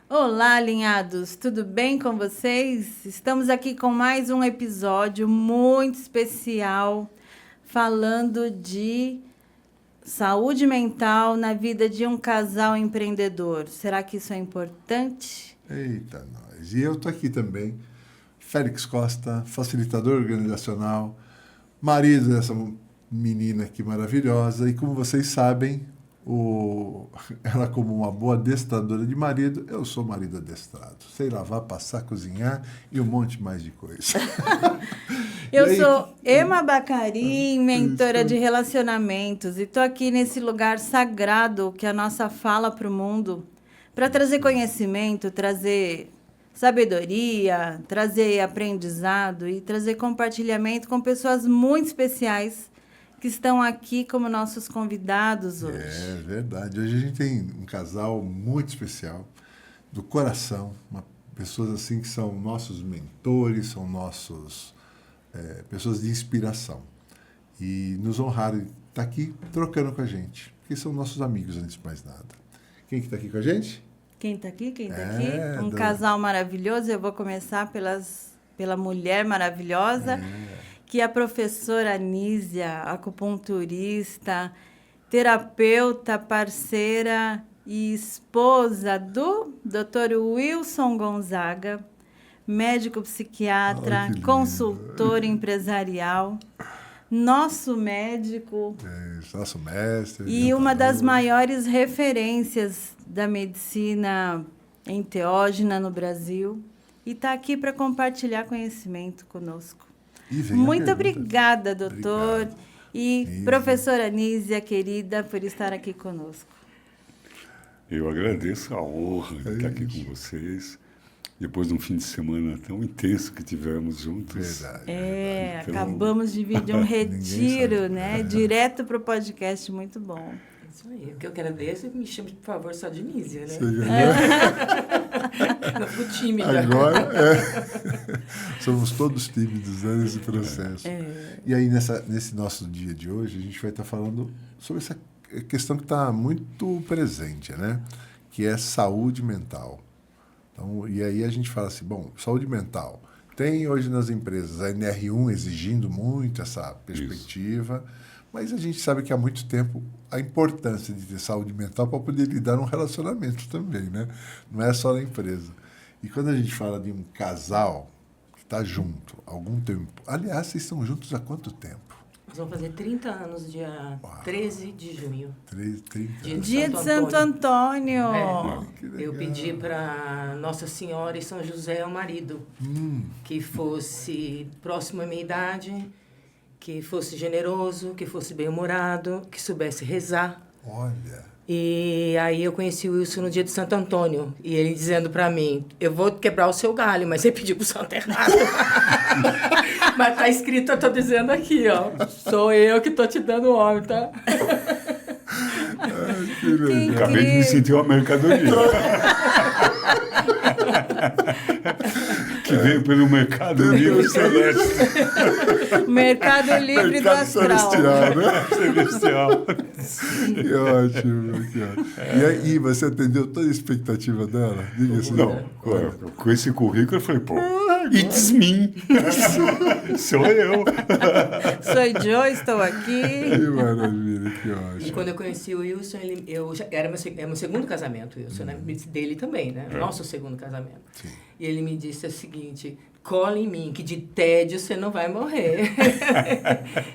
Olá, alinhados! Tudo bem com vocês? Estamos aqui com mais um episódio muito especial falando de saúde mental na vida de um casal empreendedor. Será que isso é importante? Eita, nós! E eu estou aqui também, Félix Costa, facilitador organizacional, marido dessa menina aqui maravilhosa. E como vocês sabem, ela como uma boa adestradora de marido, eu sou marido adestrado. Sei lavar, passar, cozinhar e um monte mais de coisa. Eu sou Ema Bacarim, mentora de relacionamentos, e estou aqui nesse lugar sagrado que é a nossa fala para o mundo, para trazer conhecimento, trazer sabedoria, trazer aprendizado e trazer compartilhamento com pessoas muito especiais que estão aqui como nossos convidados hoje. É verdade. Hoje a gente tem um casal muito especial, do coração, pessoas assim que são nossos mentores, são pessoas de inspiração. E nos honraram estar aqui trocando com a gente, porque são nossos amigos, antes de mais nada. Quem que está aqui com a gente? Quem está aqui? Um casal maravilhoso. Eu vou começar pela mulher maravilhosa, que é a professora Anísia, acupunturista, terapeuta, parceira e esposa do Dr. Wilson Gonzaga, médico psiquiatra, consultor empresarial, nosso médico. Nosso mestre. E uma das maiores referências da medicina enteógena no Brasil. E está aqui para compartilhar conhecimento conosco. Muito obrigada, doutor. Obrigado. E professora Anísia, querida, por estar aqui conosco. Eu agradeço a honra de estar aqui com vocês, depois de um fim de semana tão intenso que tivemos juntos. Verdade. Então, acabamos de vir de um retiro, né? Direto para o podcast, muito bom. Isso aí. O que eu agradeço é que me chame, por favor, só de Anísia, né? Não tímida. Agora, somos todos tímidos, né, nesse processo. E aí, nesse nosso dia de hoje, a gente vai estar falando sobre essa questão que está muito presente, né? Que é saúde mental. Então, e aí a gente fala assim, bom, saúde mental. Tem hoje nas empresas a NR1 exigindo muito essa perspectiva, mas a gente sabe que há muito tempo a importância de ter saúde mental para poder lidar num relacionamento também, né? Não é só na empresa. E quando a gente fala de um casal que está junto há algum tempo... Aliás, vocês estão juntos há quanto tempo? Nós vamos fazer 30 anos, dia 13 de junho. 30 Dia de Santo Antônio. Eu pedi para Nossa Senhora e São José, o marido, que fosse próximo à minha idade, que fosse generoso, que fosse bem-humorado, que soubesse rezar. Olha... E aí eu conheci o Wilson no dia de Santo Antônio. E ele dizendo pra mim, eu vou quebrar o seu galho, mas você pediu pro santo errado. Mas tá escrito, eu tô dizendo aqui, ó. Sou eu que tô te dando o homem, tá? Acabei de me sentir uma mercadoria. Que veio pelo Mercado Livre Celeste. Mercado Livre do Astral. Celestial, né? Celestial. Que ótimo, que ótimo. E aí, você atendeu toda a expectativa dela? Diga assim. Não, com esse currículo eu falei, pô, it's me. Sou eu. Sou Joe, estou aqui. Que maravilha, que ótimo. E quando eu conheci o Wilson, era meu segundo casamento, Wilson, né? Dele também, né? Nosso segundo casamento. Sim. E ele me disse o seguinte, cola em mim, que de tédio você não vai morrer.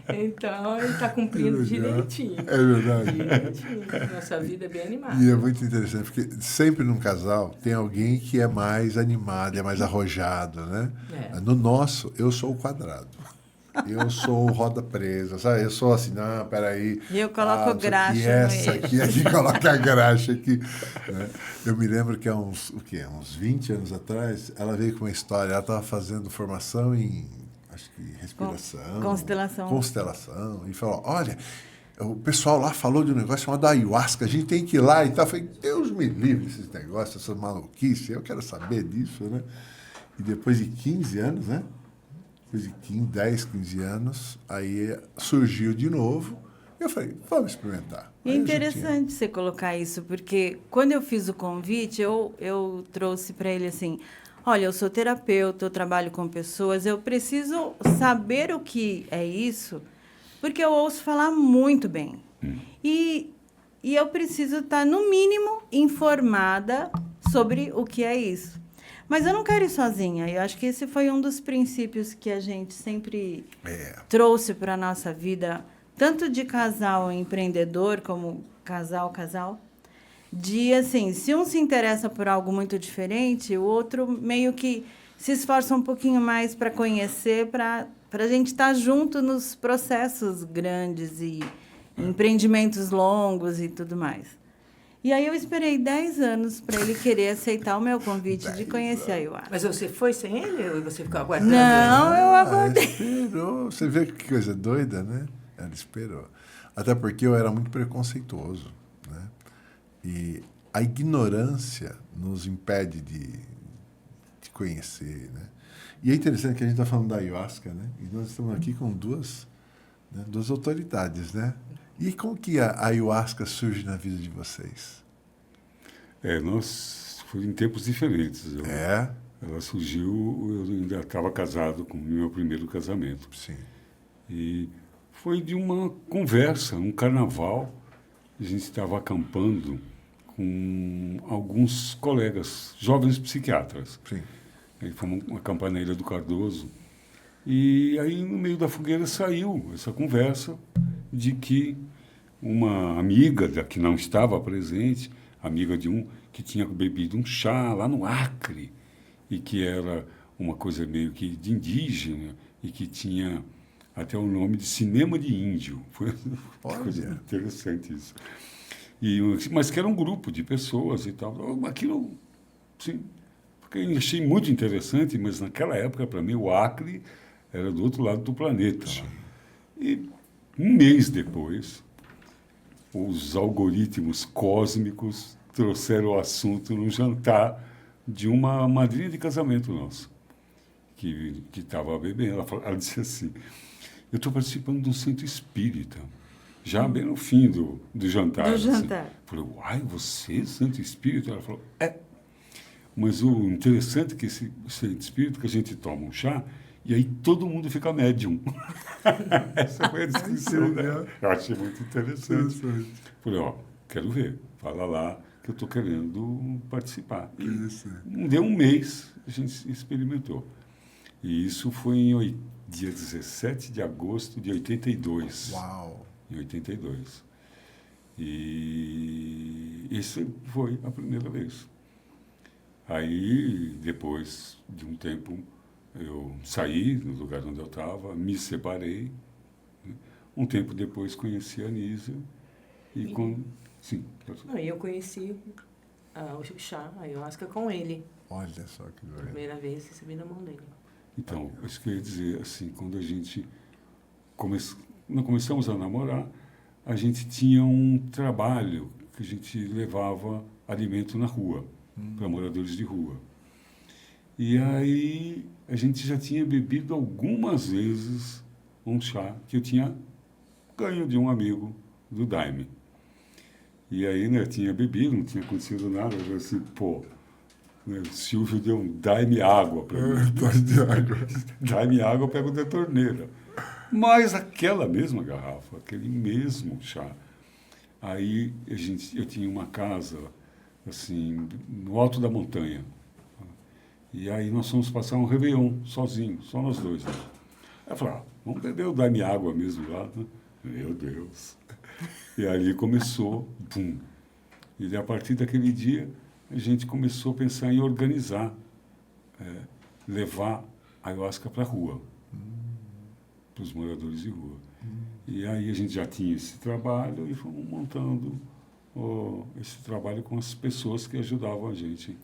Então, ele está cumprindo direitinho. É verdade. Direitinho. Nossa vida é bem animada. E é muito interessante, porque sempre num casal tem alguém que é mais animado, é mais arrojado, né? No nosso, eu sou o quadrado. Eu sou roda presa, sabe? Eu sou assim, não, peraí. E eu coloco graxa e no essa eixo. aqui coloca a graxa aqui. Né? Eu me lembro que há uns 20 anos atrás, ela veio com uma história, ela estava fazendo formação em, acho que, respiração. Constelação. E falou, olha, o pessoal lá falou de um negócio chamado ayahuasca, a gente tem que ir lá e tal. Eu falei, Deus me livre esses negócios, essa maluquice, eu quero saber disso, né? E depois de 15 anos, né? Depois de 10, 15 anos, aí surgiu de novo. E eu falei, vamos experimentar. É interessante você colocar isso, porque quando eu fiz o convite, eu trouxe para ele assim, olha, eu sou terapeuta, eu trabalho com pessoas, eu preciso saber o que é isso, porque eu ouço falar muito bem. E eu preciso estar, no mínimo, informada sobre o que é isso. Mas eu não quero ir sozinha. Eu acho que esse foi um dos princípios que a gente sempre trouxe para a nossa vida, tanto de casal empreendedor, como casal, de, assim, se um se interessa por algo muito diferente, o outro meio que se esforça um pouquinho mais para conhecer, para a gente estar junto nos processos grandes e empreendimentos longos e tudo mais. E aí eu esperei 10 anos para ele querer aceitar o meu convite de conhecer a ayahuasca. Mas você foi sem ele ou você ficou aguardando? Não, eu aguardei. Esperou. Você vê que coisa doida, né? Ela esperou. Até porque eu era muito preconceituoso, né? E a ignorância nos impede de conhecer, né? E é interessante que a gente está falando da ayahuasca, né? E nós estamos aqui com duas autoridades, né? E como que a ayahuasca surge na vida de vocês? Nós foi em tempos diferentes. Ela surgiu, eu ainda estava casado com o meu primeiro casamento. Sim. E foi de uma conversa, um carnaval. A gente estava acampando com alguns colegas, jovens psiquiatras. Sim. Aí fomos acampar na Ilha do Cardoso. E aí, no meio da fogueira, saiu essa conversa de que uma amiga que não estava presente, amiga de um que tinha bebido um chá lá no Acre, e que era uma coisa meio que de indígena, e que tinha até o nome de cinema de índio. Foi uma coisa interessante isso. Mas que era um grupo de pessoas e tal. Aquilo, sim, porque eu achei muito interessante, mas naquela época, para mim, o Acre era do outro lado do planeta. E um mês depois, os algoritmos cósmicos trouxeram o assunto num jantar de uma madrinha de casamento nosso, que estava bebendo. Ela disse assim, eu estou participando de um centro espírita, já bem no fim do jantar. Do jantar. Assim. Eu falei, uai, você, centro espírita? Ela falou, Mas o interessante é que esse centro espírita, que a gente toma um chá, e aí todo mundo fica médium. Essa foi a descrição dela. Eu achei muito interessante. Falei, quero ver. Fala lá que eu estou querendo participar. E deu um mês, a gente experimentou. E isso foi em dia 17 de agosto de 82. Uau! Em 82. E isso foi a primeira vez. Aí, depois de um tempo, eu saí do lugar onde eu estava, me separei. Né? Um tempo depois conheci a Anísia. Sim. Eu conheci o chá, a ayahuasca, com ele. Olha só que doido. Primeira vez recebi na mão dele. Então, isso que eu ia dizer, assim, quando a gente nós começamos a namorar, a gente tinha um trabalho que a gente levava alimento na rua, para moradores de rua. E aí a gente já tinha bebido algumas vezes um chá que eu tinha ganho de um amigo do Daime. E aí, né, eu tinha bebido, não tinha acontecido nada, eu falei assim, né, o Silvio deu um Daime água para mim. Daime água eu pego da torneira. Mas aquela mesma garrafa, aquele mesmo chá, aí eu tinha uma casa, assim, no alto da montanha. E aí nós fomos passar um Réveillon sozinhos, só nós dois. Né? Aí eu falei, vamos beber o Daime água mesmo lá. Né? Meu Deus. E ali começou, pum. E a partir daquele dia, a gente começou a pensar em organizar, levar a ayahuasca para a rua. os moradores de rua. E aí a gente já tinha esse trabalho e fomos montando esse trabalho com as pessoas que ajudavam a gente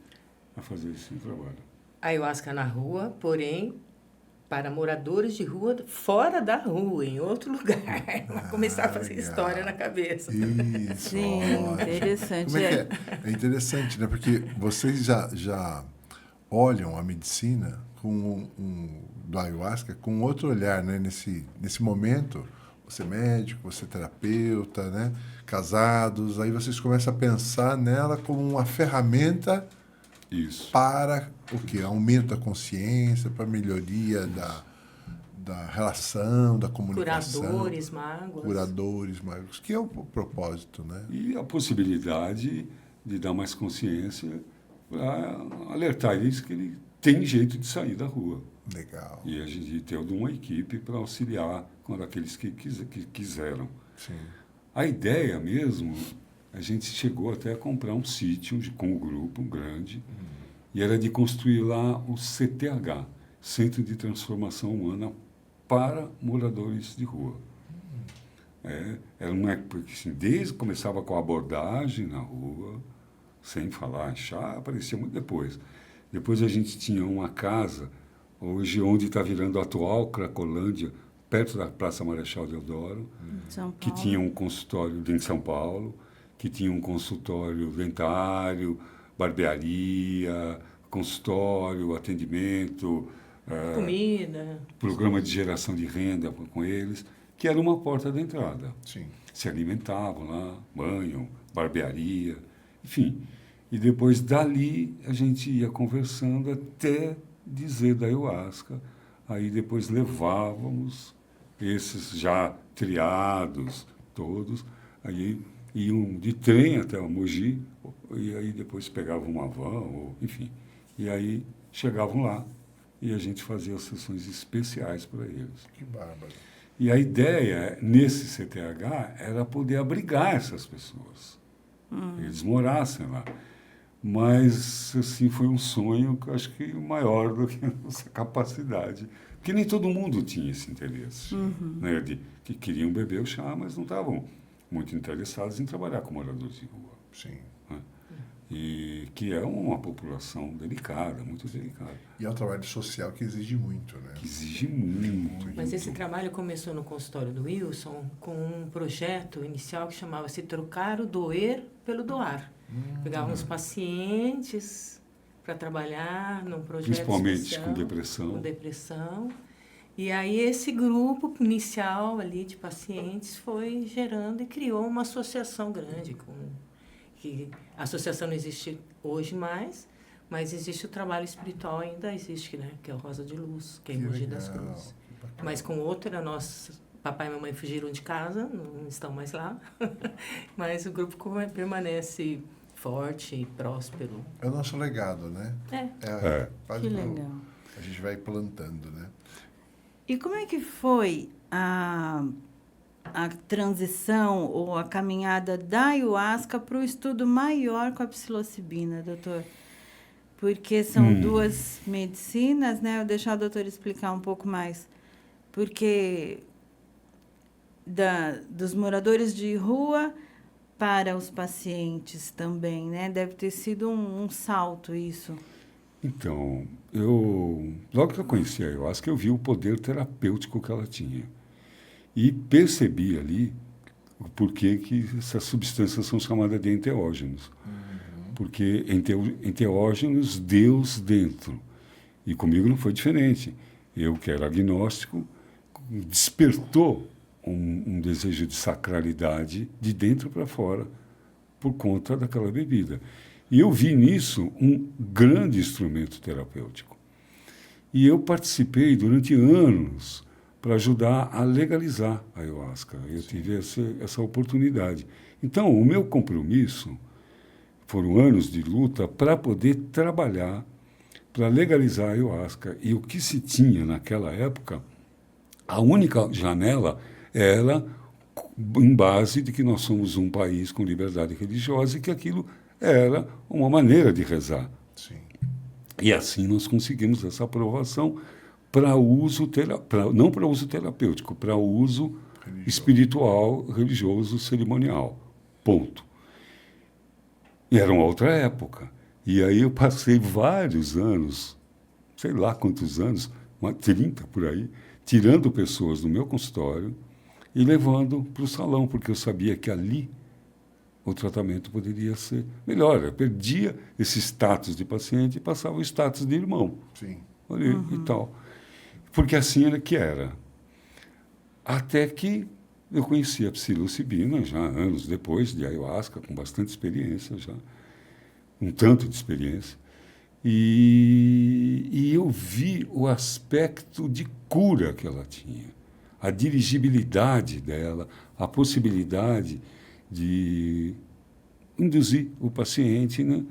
a fazer esse trabalho. Ayahuasca na rua, porém, para moradores de rua, fora da rua, em outro lugar. Começar a fazer legal. história na cabeça. Isso, Sim, ótimo. interessante. Como é que é? É interessante, né? Porque vocês já olham a medicina do ayahuasca com outro olhar, né? Nesse momento, você é médico, você é terapeuta, né? Casados, aí vocês começam a pensar nela como uma ferramenta Isso. para o quê? Aumento da consciência, para melhoria da relação, da comunicação. Curadores magos, que é o propósito, né? E a possibilidade de dar mais consciência para alertar eles que ele tem jeito de sair da rua. Legal. E a gente ter uma equipe para auxiliar com aqueles que quiseram. Sim. A ideia mesmo, a gente chegou até a comprar um sítio com um grupo grande, e era de construir lá o CTH, Centro de Transformação Humana para Moradores de Rua. Era uma época que, assim, desde que começava com a abordagem na rua, sem falar em chá, aparecia muito depois. Depois a gente tinha uma casa, hoje onde está virando a atual Cracolândia, perto da Praça Marechal Deodoro, São Paulo. que tinha um consultório em São Paulo, que tinha um consultório dentário, barbearia, consultório, atendimento, Comida. programa de geração de renda com eles, que era uma porta de entrada. Sim. Se alimentavam lá, banho, barbearia, enfim. E depois dali a gente ia conversando até dizer da ayahuasca. Aí depois levávamos esses já triados todos, aí iam de trem até o Mogi, e aí depois pegavam uma van, ou, enfim. E aí chegavam lá e a gente fazia as sessões especiais para eles. Que bárbaro. E a ideia nesse CTH era poder abrigar essas pessoas. Eles morassem lá. Mas, assim, foi um sonho que eu acho que maior do que a nossa capacidade. Porque nem todo mundo tinha esse interesse. Né, que queriam beber o chá, mas não estavam muito interessados em trabalhar com moradores de rua. Sim. Né? E que é uma população delicada, muito delicada. E é um trabalho social que exige muito, né? Que exige muito. Mas esse trabalho começou no consultório do Wilson com um projeto inicial que chamava-se Trocar o Doer pelo Doar. Pegávamos pacientes para trabalhar num projeto Principalmente especial, com depressão. com depressão. E aí esse grupo inicial ali de pacientes foi gerando e criou uma associação grande. Que a associação não existe hoje mais, mas existe o trabalho espiritual ainda existe, né? Que é o Rosa de Luz, que é em Mogi das Cruzes. Mas com outra, papai e mamãe fugiram de casa, não estão mais lá. Mas o grupo permanece forte e próspero. É o nosso legado, né? Que legal. A gente vai plantando, né? E como é que foi a transição ou a caminhada da ayahuasca para o estudo maior com a psilocibina, doutor? Porque são duas medicinas, né? Eu vou deixar o doutor explicar um pouco mais. Porque dos moradores de rua para os pacientes também, né? Deve ter sido um salto isso. Então, logo que eu conheci a ayahuasca, eu vi o poder terapêutico que ela tinha. E percebi ali o porquê que essas substâncias são chamadas de enteógenos. Porque enteógenos, Deus dentro. E comigo não foi diferente. Eu, que era agnóstico, despertou um desejo de sacralidade de dentro para fora por conta daquela bebida. E eu vi nisso um grande instrumento terapêutico. E eu participei durante anos para ajudar a legalizar a ayahuasca. Eu tive essa oportunidade. Então, o meu compromisso foram anos de luta para poder trabalhar para legalizar a ayahuasca. E o que se tinha naquela época, a única janela era em base de que nós somos um país com liberdade religiosa e que aquilo era uma maneira de rezar. Sim. E assim nós conseguimos essa aprovação para uso não para uso terapêutico, para uso espiritual, religioso, cerimonial. Ponto. E era uma outra época. E aí eu passei vários anos, sei lá quantos anos, 30 por aí, tirando pessoas do meu consultório e levando para o salão, porque eu sabia que ali o tratamento poderia ser melhor. Eu perdia esse status de paciente e passava o status de irmão. Sim. Ali, e tal. Porque assim era que era. Até que eu conheci a psilocibina, já anos depois de ayahuasca, com bastante experiência já, um tanto de experiência, e eu vi o aspecto de cura que ela tinha, a dirigibilidade dela, a possibilidade de induzir o paciente, né?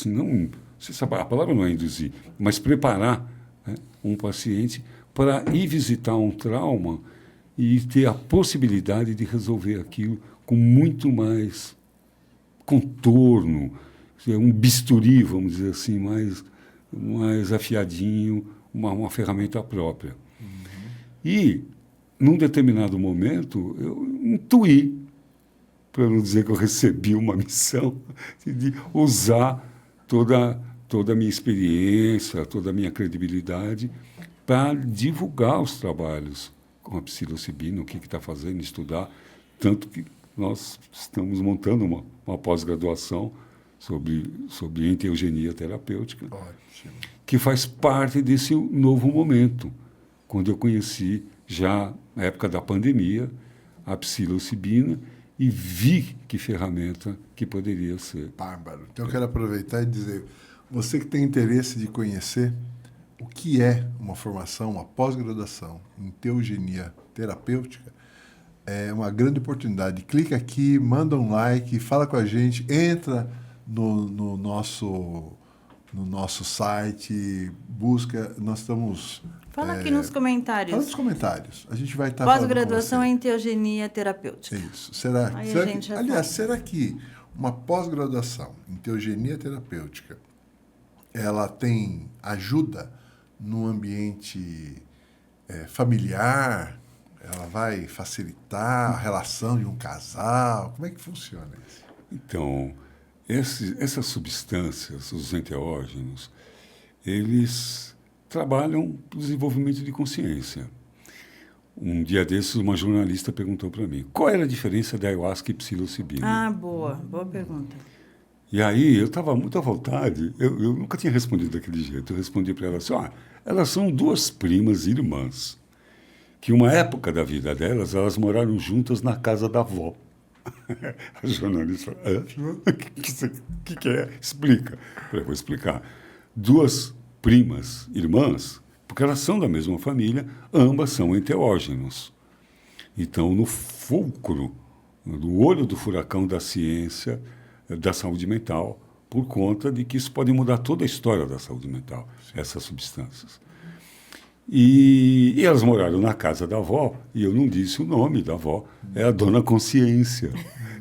Não, a palavra não é induzir, mas preparar, né, um paciente para ir visitar um trauma e ter a possibilidade de resolver aquilo com muito mais contorno, um bisturi, vamos dizer assim, mais afiadinho, uma ferramenta própria. E, num determinado momento, eu intuí, para não dizer que eu recebi uma missão, de usar toda a minha experiência, toda a minha credibilidade para divulgar os trabalhos com a psilocibina, o que está fazendo, estudar, tanto que nós estamos montando uma pós-graduação sobre enteogenia terapêutica, Ótimo. que faz parte desse novo momento, quando eu conheci, já na época da pandemia, a psilocibina e vi que ferramenta que poderia ser. Bárbaro. Então eu quero aproveitar e dizer, você que tem interesse de conhecer o que é uma formação, uma pós-graduação em enteogenia terapêutica, é uma grande oportunidade. Clica aqui, manda um like, fala com a gente, entra no nosso site, busca, nós estamos... Fala aqui nos comentários. Fala nos comentários. A gente vai estar falando com você. Pós-graduação em enteogenia terapêutica. Isso. Será que uma pós-graduação em enteogenia terapêutica, ela tem ajuda no ambiente familiar? Ela vai facilitar a relação de um casal? Como é que funciona isso? Então, essas substâncias, os enteógenos, eles trabalham para o desenvolvimento de consciência. Um dia desses, uma jornalista perguntou para mim, qual era a diferença da ayahuasca e psilocibina? Ah, boa pergunta. E aí, eu estava muito à vontade, eu nunca tinha respondido daquele jeito. Eu respondi para ela assim, elas são duas primas irmãs, que uma época da vida delas, elas moraram juntas na casa da avó. A jornalista falou, o que é? Explica. Eu falei, vou explicar. Duas primas, irmãs, porque elas são da mesma família, ambas são enteógenos. Então, no fulcro, no olho do furacão da ciência, da saúde mental, por conta de que isso pode mudar toda a história da saúde mental, essas substâncias. E elas moraram na casa da avó, e eu não disse o nome da avó, é a Dona Consciência.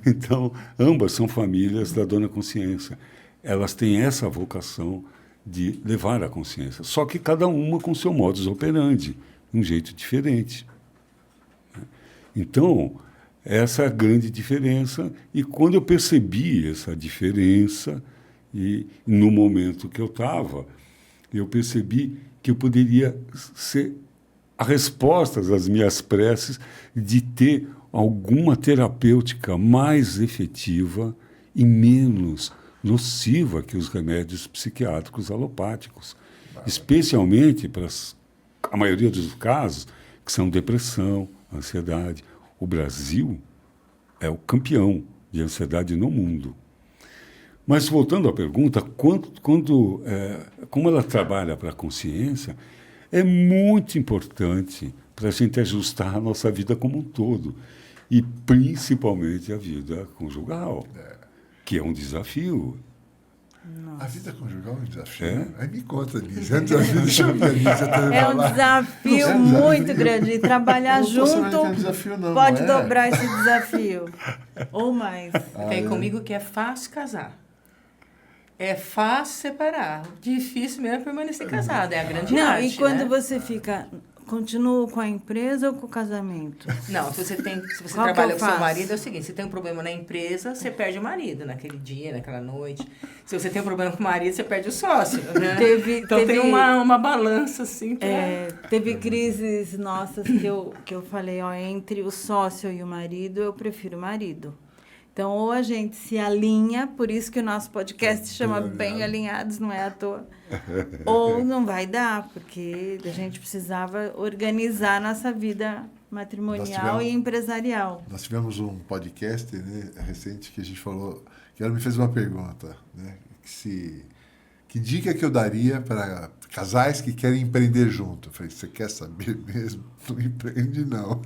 Então, ambas são famílias da Dona Consciência. Elas têm essa vocação de levar a consciência, só que cada uma com seu modus operandi, um jeito diferente. Então, essa é a grande diferença, e quando eu percebi essa diferença, e no momento que eu estava, eu percebi que eu poderia ser a resposta às minhas preces de ter alguma terapêutica mais efetiva e menos nociva que os remédios psiquiátricos alopáticos, especialmente para a maioria dos casos, que são depressão, ansiedade. O Brasil é o campeão de ansiedade no mundo. Mas, voltando à pergunta, como ela trabalha para a consciência, é muito importante para a gente ajustar a nossa vida como um todo, e principalmente a vida conjugal, que é um desafio. Nossa. A vida conjugal é um desafio? É? Aí me conta, Lígia. É um desafio, deixa eu ver, Lígia. É um desafio muito grande. Trabalhar junto não é desafio, não, pode não é? dobrar esse desafio. Ou mais. Vem comigo que é fácil casar. É fácil separar. Difícil mesmo é permanecer casado. É a grande Não, arte, e quando né? você fica... Continua com a empresa ou com o casamento? Não, se você Qual que trabalha eu com seu faço? marido, é o seguinte, você tem um problema na empresa, você perde o marido naquele dia, naquela noite. Se você tem um problema com o marido, você perde o sócio, né? Então tem uma balança, assim, pra... Teve crises nossas que eu falei, ó, entre o sócio e o marido, eu prefiro o marido. Então, ou a gente se alinha, por isso que o nosso podcast chama Bem Alinhados, não é à toa. Ou não vai dar, porque a gente precisava organizar a nossa vida matrimonial e empresarial. Nós tivemos um podcast, né, recente que a gente falou, que ela me fez uma pergunta, né, que dica que eu daria para casais que querem empreender junto? Eu falei, você quer saber mesmo? Não empreende, não.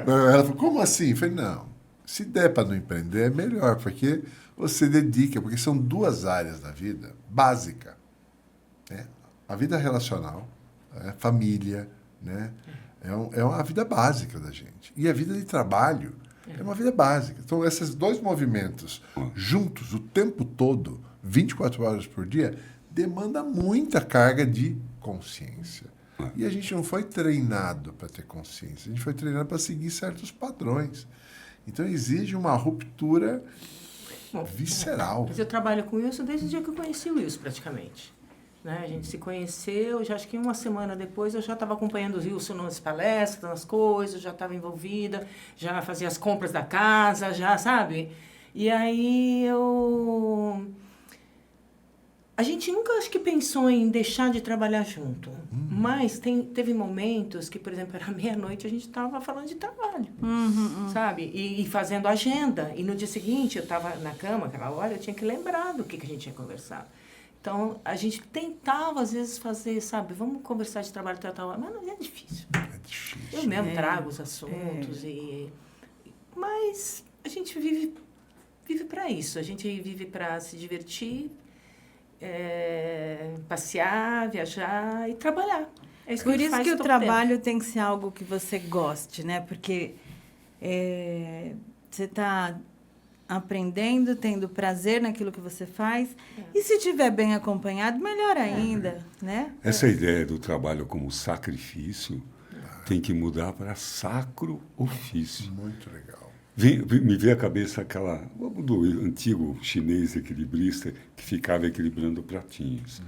Ela falou, como assim? Eu falei, não. Se der para não empreender, é melhor, porque você dedica, porque são duas áreas da vida básica, né? A vida relacional, família, né? É uma vida básica da gente. E a vida de trabalho é uma vida básica. Então, esses dois movimentos juntos o tempo todo, 24 horas por dia, demanda muita carga de consciência. E a gente não foi treinado para ter consciência, a gente foi treinado para seguir certos padrões. Então, exige uma ruptura visceral. Mas eu trabalho com o Wilson desde o dia que eu conheci o Wilson, praticamente. Né? A gente se conheceu, já acho que uma semana depois eu já estava acompanhando o Wilson nas palestras, nas coisas, já estava envolvida, já fazia as compras da casa, já, sabe? E aí a gente nunca, acho que, pensou em deixar de trabalhar junto. Mas teve momentos que, por exemplo, era meia-noite, a gente estava falando de trabalho, sabe? E fazendo agenda. E no dia seguinte, eu estava na cama, aquela hora, eu tinha que lembrar do que a gente tinha conversado. Então, a gente tentava, às vezes, fazer, sabe? Vamos conversar de trabalho, tal, mas não é difícil. É difícil. Eu mesmo trago os assuntos. Mas a gente vive para isso. A gente vive para se divertir, passear, viajar e trabalhar. É isso Por que a gente isso faz que o todo trabalho tempo. tem que ser algo que você goste, né? Porque você está aprendendo, tendo prazer naquilo que você faz. E se estiver bem acompanhado, melhor ainda, né? Essa ideia do trabalho como sacrifício tem que mudar para sacro ofício. Muito legal. Me veio à cabeça do antigo chinês equilibrista que ficava equilibrando pratinhos.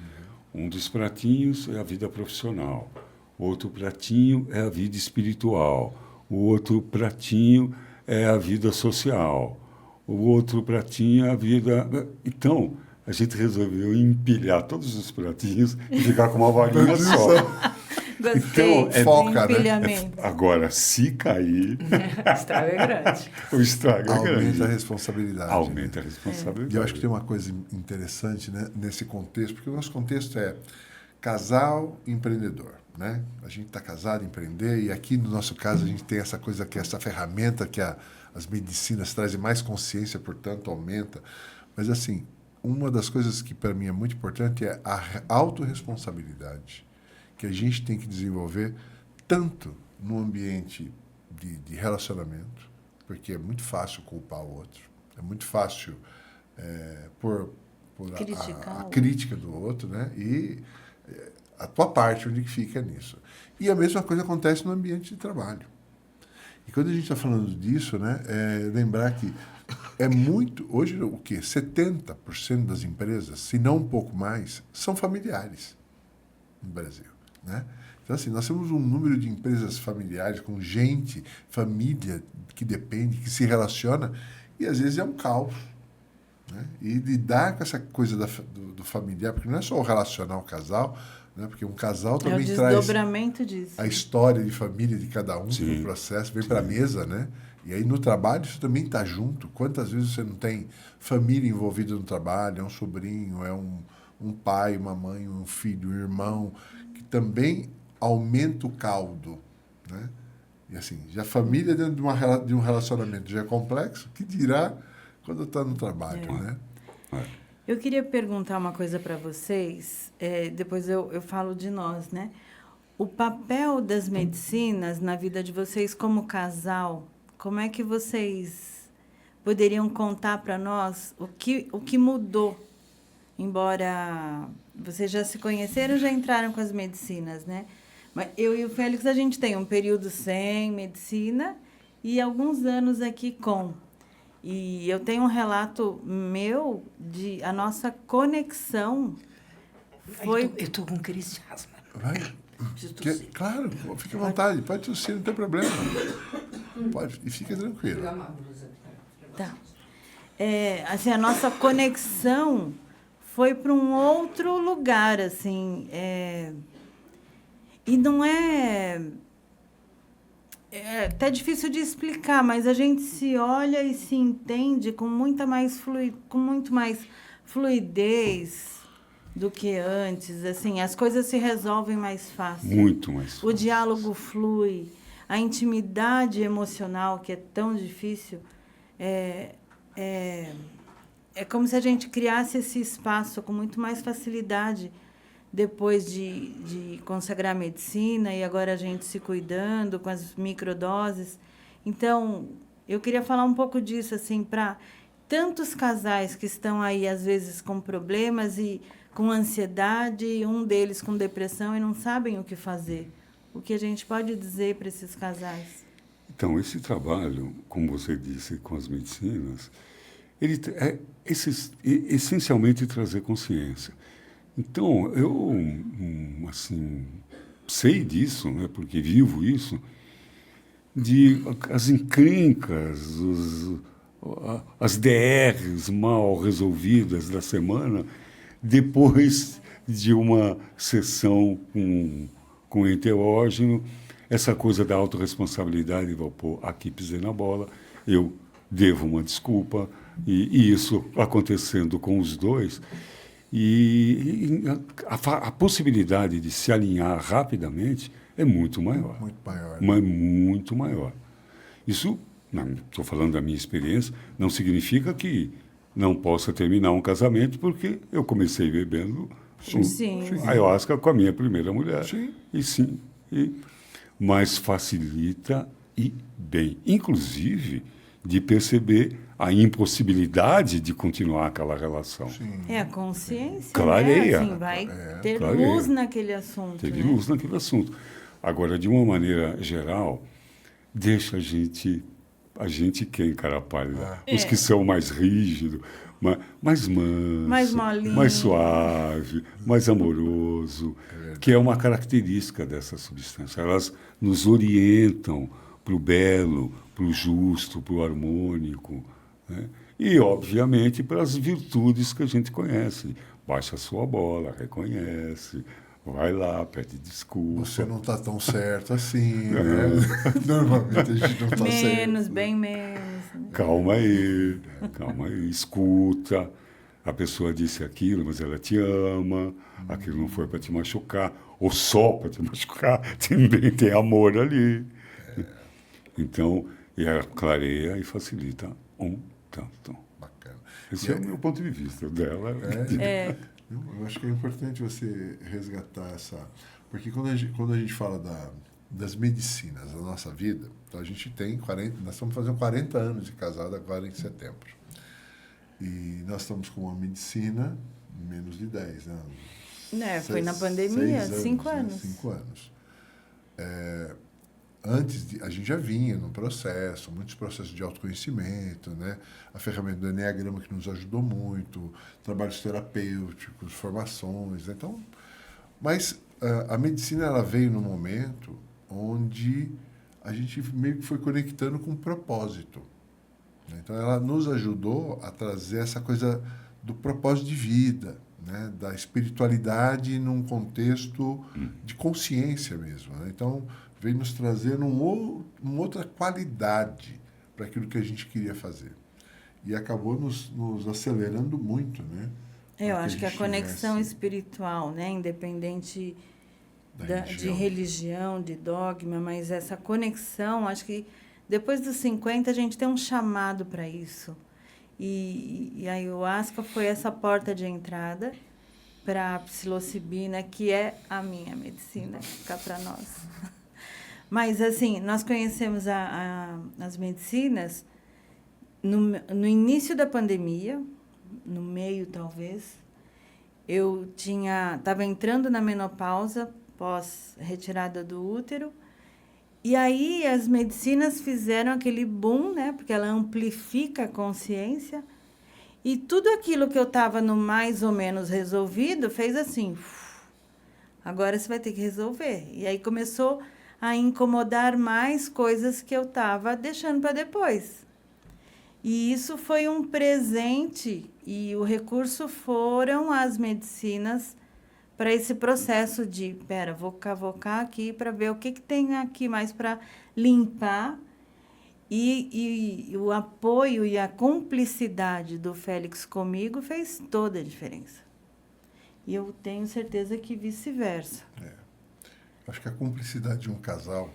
Um dos pratinhos é a vida profissional, outro pratinho é a vida espiritual, o outro pratinho é a vida social, o outro pratinho é a vida... Então, a gente resolveu empilhar todos os pratinhos e ficar com uma varinha só. Gostei. Então, foca, né? Empilhamento. Agora, se cair, O estrago é grande. o estrago é grande. Aumenta a responsabilidade. Aumenta a né? responsabilidade. E eu acho que tem uma coisa interessante, né, nesse contexto, porque o nosso contexto é casal empreendedor, né? A gente está casado, empreender, e aqui no nosso caso a gente tem essa coisa que essa ferramenta que as medicinas trazem mais consciência, portanto aumenta. Mas assim, uma das coisas que para mim é muito importante é a autorresponsabilidade que a gente tem que desenvolver tanto no ambiente de relacionamento, porque é muito fácil culpar o outro, é muito fácil por a crítica do outro, né? E a tua parte onde que fica nisso. E a mesma coisa acontece no ambiente de trabalho. E quando a gente está falando disso, né, lembrar que é muito... Hoje, o quê? 70% das empresas, se não um pouco mais, são familiares no Brasil. Né? Então, assim, nós temos um número de empresas familiares com gente, família que depende, que se relaciona, e às vezes é um caos. Né? E lidar com essa coisa do familiar, porque não é só o relacionar o casal, né? Porque um casal também traz desdobramento disso. a história de família de cada um no processo, vem para a mesa, né? E aí no trabalho isso também está junto. Quantas vezes você não tem família envolvida no trabalho, é um sobrinho, é um pai, uma mãe, um filho, um irmão, que também aumenta o caldo, né? E assim, já a família dentro de um relacionamento já é complexo, que dirá quando está no trabalho, né? Eu queria perguntar uma coisa para vocês, depois eu falo de nós, né? O papel das medicinas na vida de vocês como casal, como é que vocês poderiam contar para nós o que mudou embora vocês já se conheceram, já entraram com as medicinas, né? Mas eu e o Félix, a gente tem um período sem medicina e alguns anos aqui com. E eu tenho um relato meu de a nossa conexão foi... Eu tô com crise de asma. Vai. Preciso tossir. Claro, fique à vontade, pode tossir, não tem problema. Pode, e fica tranquilo. Tá. Assim, a nossa conexão foi para um outro lugar, assim. E não é até difícil de explicar, mas a gente se olha e se entende com muito mais fluidez do que antes. Assim, as coisas se resolvem mais fácil. Muito mais fácil. O diálogo flui, a intimidade emocional, que é tão difícil, é como se a gente criasse esse espaço com muito mais facilidade depois de consagrar a medicina e agora a gente se cuidando com as microdoses. Então, eu queria falar um pouco disso, assim, para tantos casais que estão aí, às vezes, com problemas e com ansiedade, um deles com depressão e não sabem o que fazer. O que a gente pode dizer para esses casais? Então, esse trabalho, como você disse, com as medicinas, ele é essencialmente trazer consciência. Então, eu, assim, sei disso, né, porque vivo isso, de as encrencas, as DRs mal resolvidas da semana, depois de uma sessão com enteógeno, essa coisa da autorresponsabilidade, vou pôr aqui pisei na bola, eu devo uma desculpa, e isso acontecendo com os dois, e a possibilidade de se alinhar rapidamente é muito maior. Muito maior. Mas muito maior. Isso, estou falando da minha experiência, não significa que não possa terminar um casamento, porque eu comecei bebendo ayahuasca com a minha primeira mulher. Sim. E sim, mas facilita e bem. Inclusive, de perceber a impossibilidade de continuar aquela relação. Sim. É a consciência, Clareia. né? Assim, vai ter Clareia. luz naquele assunto. Teve né? luz naquele assunto. Agora, de uma maneira geral, deixa a gente quem, cara pálida? Os que são mais rígidos, mais manso, Mais molinho. mais suave, mais amoroso, que é uma característica dessa substância. Elas nos orientam para o belo, para o justo, para o harmônico, né? E, obviamente, para as virtudes que a gente conhece. Baixa a sua bola, reconhece, vai lá, pede desculpa. Você não está tão certo assim, né? Normalmente a gente não está certo. Menos, bem menos. Né? Calma aí, escuta. A pessoa disse aquilo, mas ela te ama, aquilo não foi para te machucar, ou só para te machucar, também tem amor ali. Então, ela clareia e facilita um tanto. Bacana. Esse é o meu ponto de vista dela. Eu acho que é importante você resgatar essa... Porque quando a gente fala das medicinas da nossa vida, então a gente tem 40... Nós estamos fazendo 40 anos de casado agora em setembro. E nós estamos com uma medicina menos de 10, né? Foi na pandemia, 5 anos. 5 anos. A gente já vinha num processo, muitos processos de autoconhecimento, né? A ferramenta do Enneagrama que nos ajudou muito, trabalhos terapêuticos, formações, né? Então, mas a medicina ela veio num momento onde a gente meio que foi conectando com um propósito, né? Então, ela nos ajudou a trazer essa coisa do propósito de vida, né? Da espiritualidade num contexto de consciência mesmo, né? Então, veio nos trazer uma outra qualidade para aquilo que a gente queria fazer. E acabou nos acelerando muito, né? Eu acho que a conexão espiritual, né? Independente de religião, de dogma, mas essa conexão, acho que depois dos 50 a gente tem um chamado para isso. E a ayahuasca foi essa porta de entrada para a psilocibina, que é a minha medicina, cá para nós. Mas, assim, nós conhecemos as medicinas no início da pandemia, no meio, talvez, eu estava entrando na menopausa, pós retirada do útero, e aí as medicinas fizeram aquele boom, né? Porque ela amplifica a consciência, e tudo aquilo que eu estava no mais ou menos resolvido fez assim, agora você vai ter que resolver. E aí começou a incomodar mais coisas que eu estava deixando para depois. E isso foi um presente, e o recurso foram as medicinas para esse processo de, vou cavocar aqui para ver o que tem aqui mais para limpar. E o apoio e a cumplicidade do Félix comigo fez toda a diferença. E eu tenho certeza que vice-versa. Acho que a cumplicidade de um casal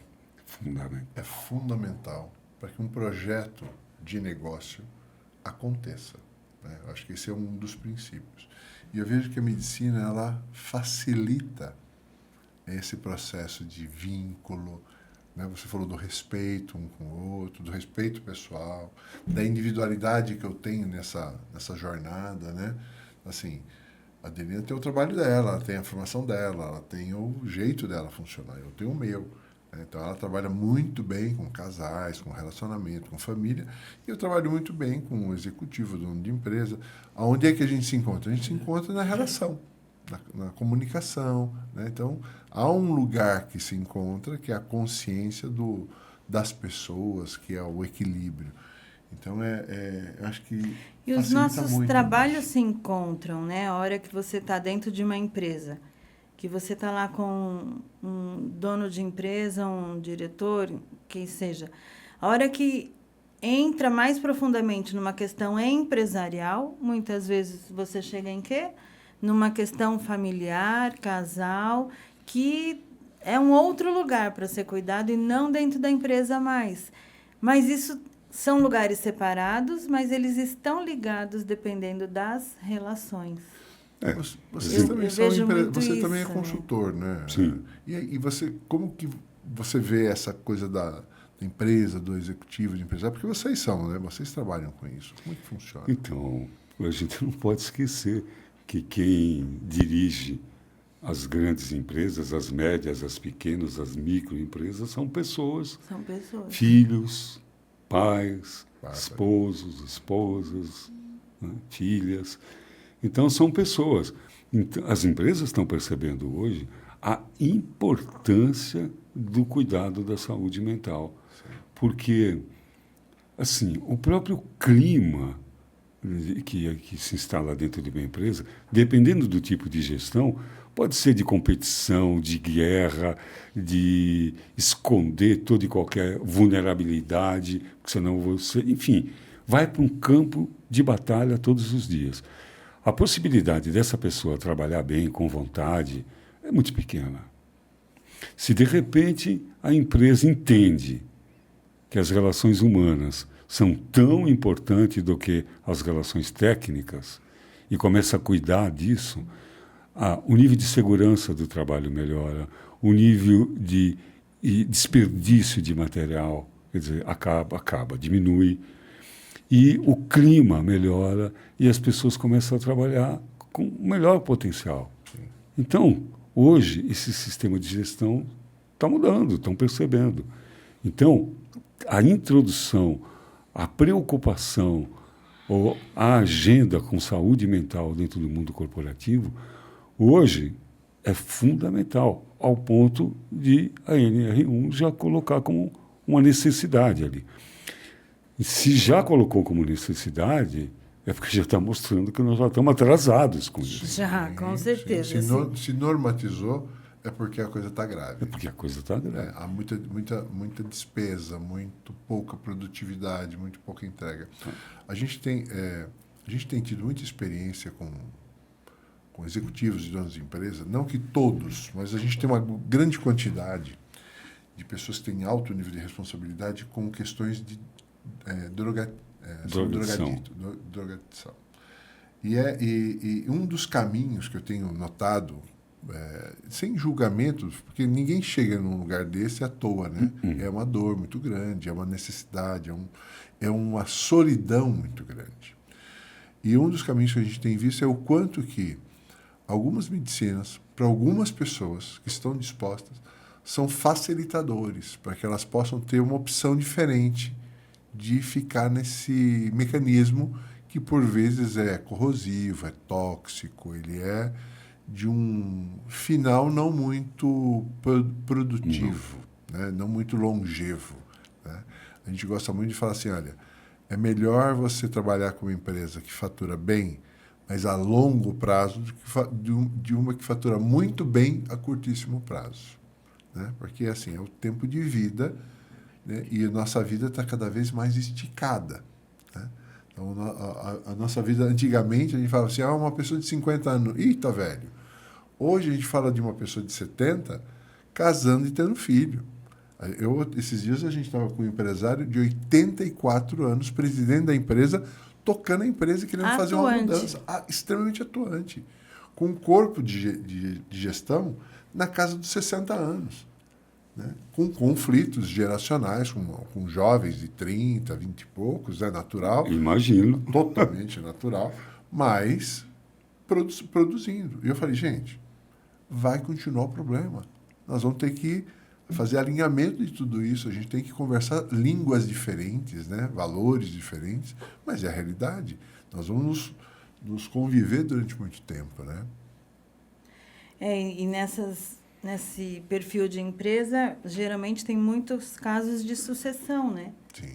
é fundamental para que um projeto de negócio aconteça, né? Acho que esse é um dos princípios. E eu vejo que a medicina, ela facilita esse processo de vínculo, né? Você falou do respeito um com o outro, do respeito pessoal, da individualidade que eu tenho nessa jornada, né? Assim, a Adelina tem o trabalho dela, ela tem a formação dela, ela tem o jeito dela funcionar, eu tenho o meu. Então, ela trabalha muito bem com casais, com relacionamento, com família, e eu trabalho muito bem com o executivo, dono de empresa. Onde é que a gente se encontra? A gente se encontra na relação, na comunicação, né? Então, há um lugar que se encontra, que é a consciência das pessoas, que é o equilíbrio. Então, eu acho que e os nossos trabalhos se encontram, né? A hora que você está dentro de uma empresa, que você está lá com um dono de empresa, um diretor, quem seja. A hora que entra mais profundamente numa questão empresarial, muitas vezes você chega em quê? Numa questão familiar, casal, que é um outro lugar para ser cuidado e não dentro da empresa mais. Mas isso são lugares separados, mas eles estão ligados dependendo das relações. Você também é consultor, né? Sim. E você, como que você vê essa coisa da empresa, do executivo de empresário? Porque vocês são, né? Vocês trabalham com isso. Como é que funciona? Então, a gente não pode esquecer que quem dirige as grandes empresas, as médias, as pequenas, as microempresas, são pessoas. São pessoas. Filhos, pais, esposos, esposas, né? Filhas. Então, são pessoas. Então, as empresas estão percebendo hoje a importância do cuidado da saúde mental. Sim. Porque, assim, o próprio clima que se instala dentro de uma empresa, dependendo do tipo de gestão, pode ser de competição, de guerra, de esconder toda e qualquer vulnerabilidade, senão você... Enfim, vai para um campo de batalha todos os dias. A possibilidade dessa pessoa trabalhar bem, com vontade, é muito pequena. Se, de repente, a empresa entende que as relações humanas são tão importantes do que as relações técnicas e começa a cuidar disso, o nível de segurança do trabalho melhora, o nível de desperdício de material, quer dizer, diminui. E o clima melhora e as pessoas começam a trabalhar com o melhor potencial. Sim. Então, hoje, esse sistema de gestão está mudando, estão percebendo. Então, a introdução, a preocupação ou a agenda com saúde mental dentro do mundo corporativo, hoje é fundamental, ao ponto de a NR1 já colocar como uma necessidade ali. Se já colocou como necessidade, é porque já está mostrando que nós já estamos atrasados com isso. Já, com certeza. Se normatizou, é porque a coisa está grave. É porque a coisa está grave. Há muita despesa, muito pouca produtividade, muito pouca entrega. A gente tem tido muita experiência com executivos e donos de empresa, não que todos, mas a gente tem uma grande quantidade de pessoas que têm alto nível de responsabilidade com questões de drogadição. E um dos caminhos que eu tenho notado, sem julgamentos, porque ninguém chega num lugar desse à toa, né? É uma dor muito grande, é uma necessidade, é uma solidão muito grande. E um dos caminhos que a gente tem visto é o quanto que algumas medicinas, para algumas pessoas que estão dispostas, são facilitadores para que elas possam ter uma opção diferente de ficar nesse mecanismo que, por vezes, é corrosivo, é tóxico, ele é de um final não muito produtivo, né? Não muito longevo. Né? A gente gosta muito de falar assim, olha, é melhor você trabalhar com uma empresa que fatura bem, mas a longo prazo, do que de uma que fatura muito bem a curtíssimo prazo. Né? Porque, assim, é o tempo de vida, né? E a nossa vida está cada vez mais esticada. Né? Então, a nossa vida, antigamente, a gente falava assim, uma pessoa de 50 anos, tá velho. Hoje, a gente fala de uma pessoa de 70 casando e tendo filho. Esses dias, a gente estava com um empresário de 84 anos, presidente da empresa, tocando a empresa e querendo fazer uma mudança extremamente atuante, com um corpo de gestão na casa dos 60 anos, né? Com conflitos geracionais, com jovens de 30, 20 e poucos, é natural. Imagino. Totalmente natural, mas produzindo. E eu falei, gente, vai continuar o problema. Nós vamos ter que fazer alinhamento de tudo isso, a gente tem que conversar línguas diferentes, né? Valores diferentes, mas é a realidade. Nós vamos nos conviver durante muito tempo, né? E nesse perfil de empresa, geralmente tem muitos casos de sucessão, né? Sim.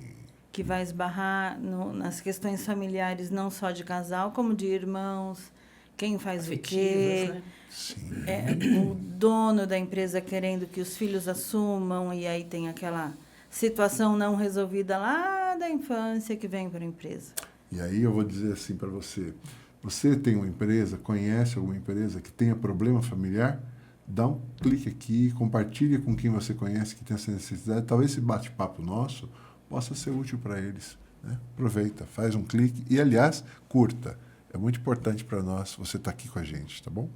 Que vai esbarrar nas questões familiares, não só de casal, como de irmãos, quem faz o quê. Né? Sim. O dono da empresa querendo que os filhos assumam, e aí tem aquela situação não resolvida lá da infância que vem para a empresa. E aí eu vou dizer assim para você, você tem uma empresa, conhece alguma empresa que tenha problema familiar? Dá um clique aqui, compartilha com quem você conhece que tem essa necessidade. Talvez esse bate-papo nosso possa ser útil para eles. Né? Aproveita, faz um clique e, aliás, curta. É muito importante para nós você estar aqui com a gente, tá bom?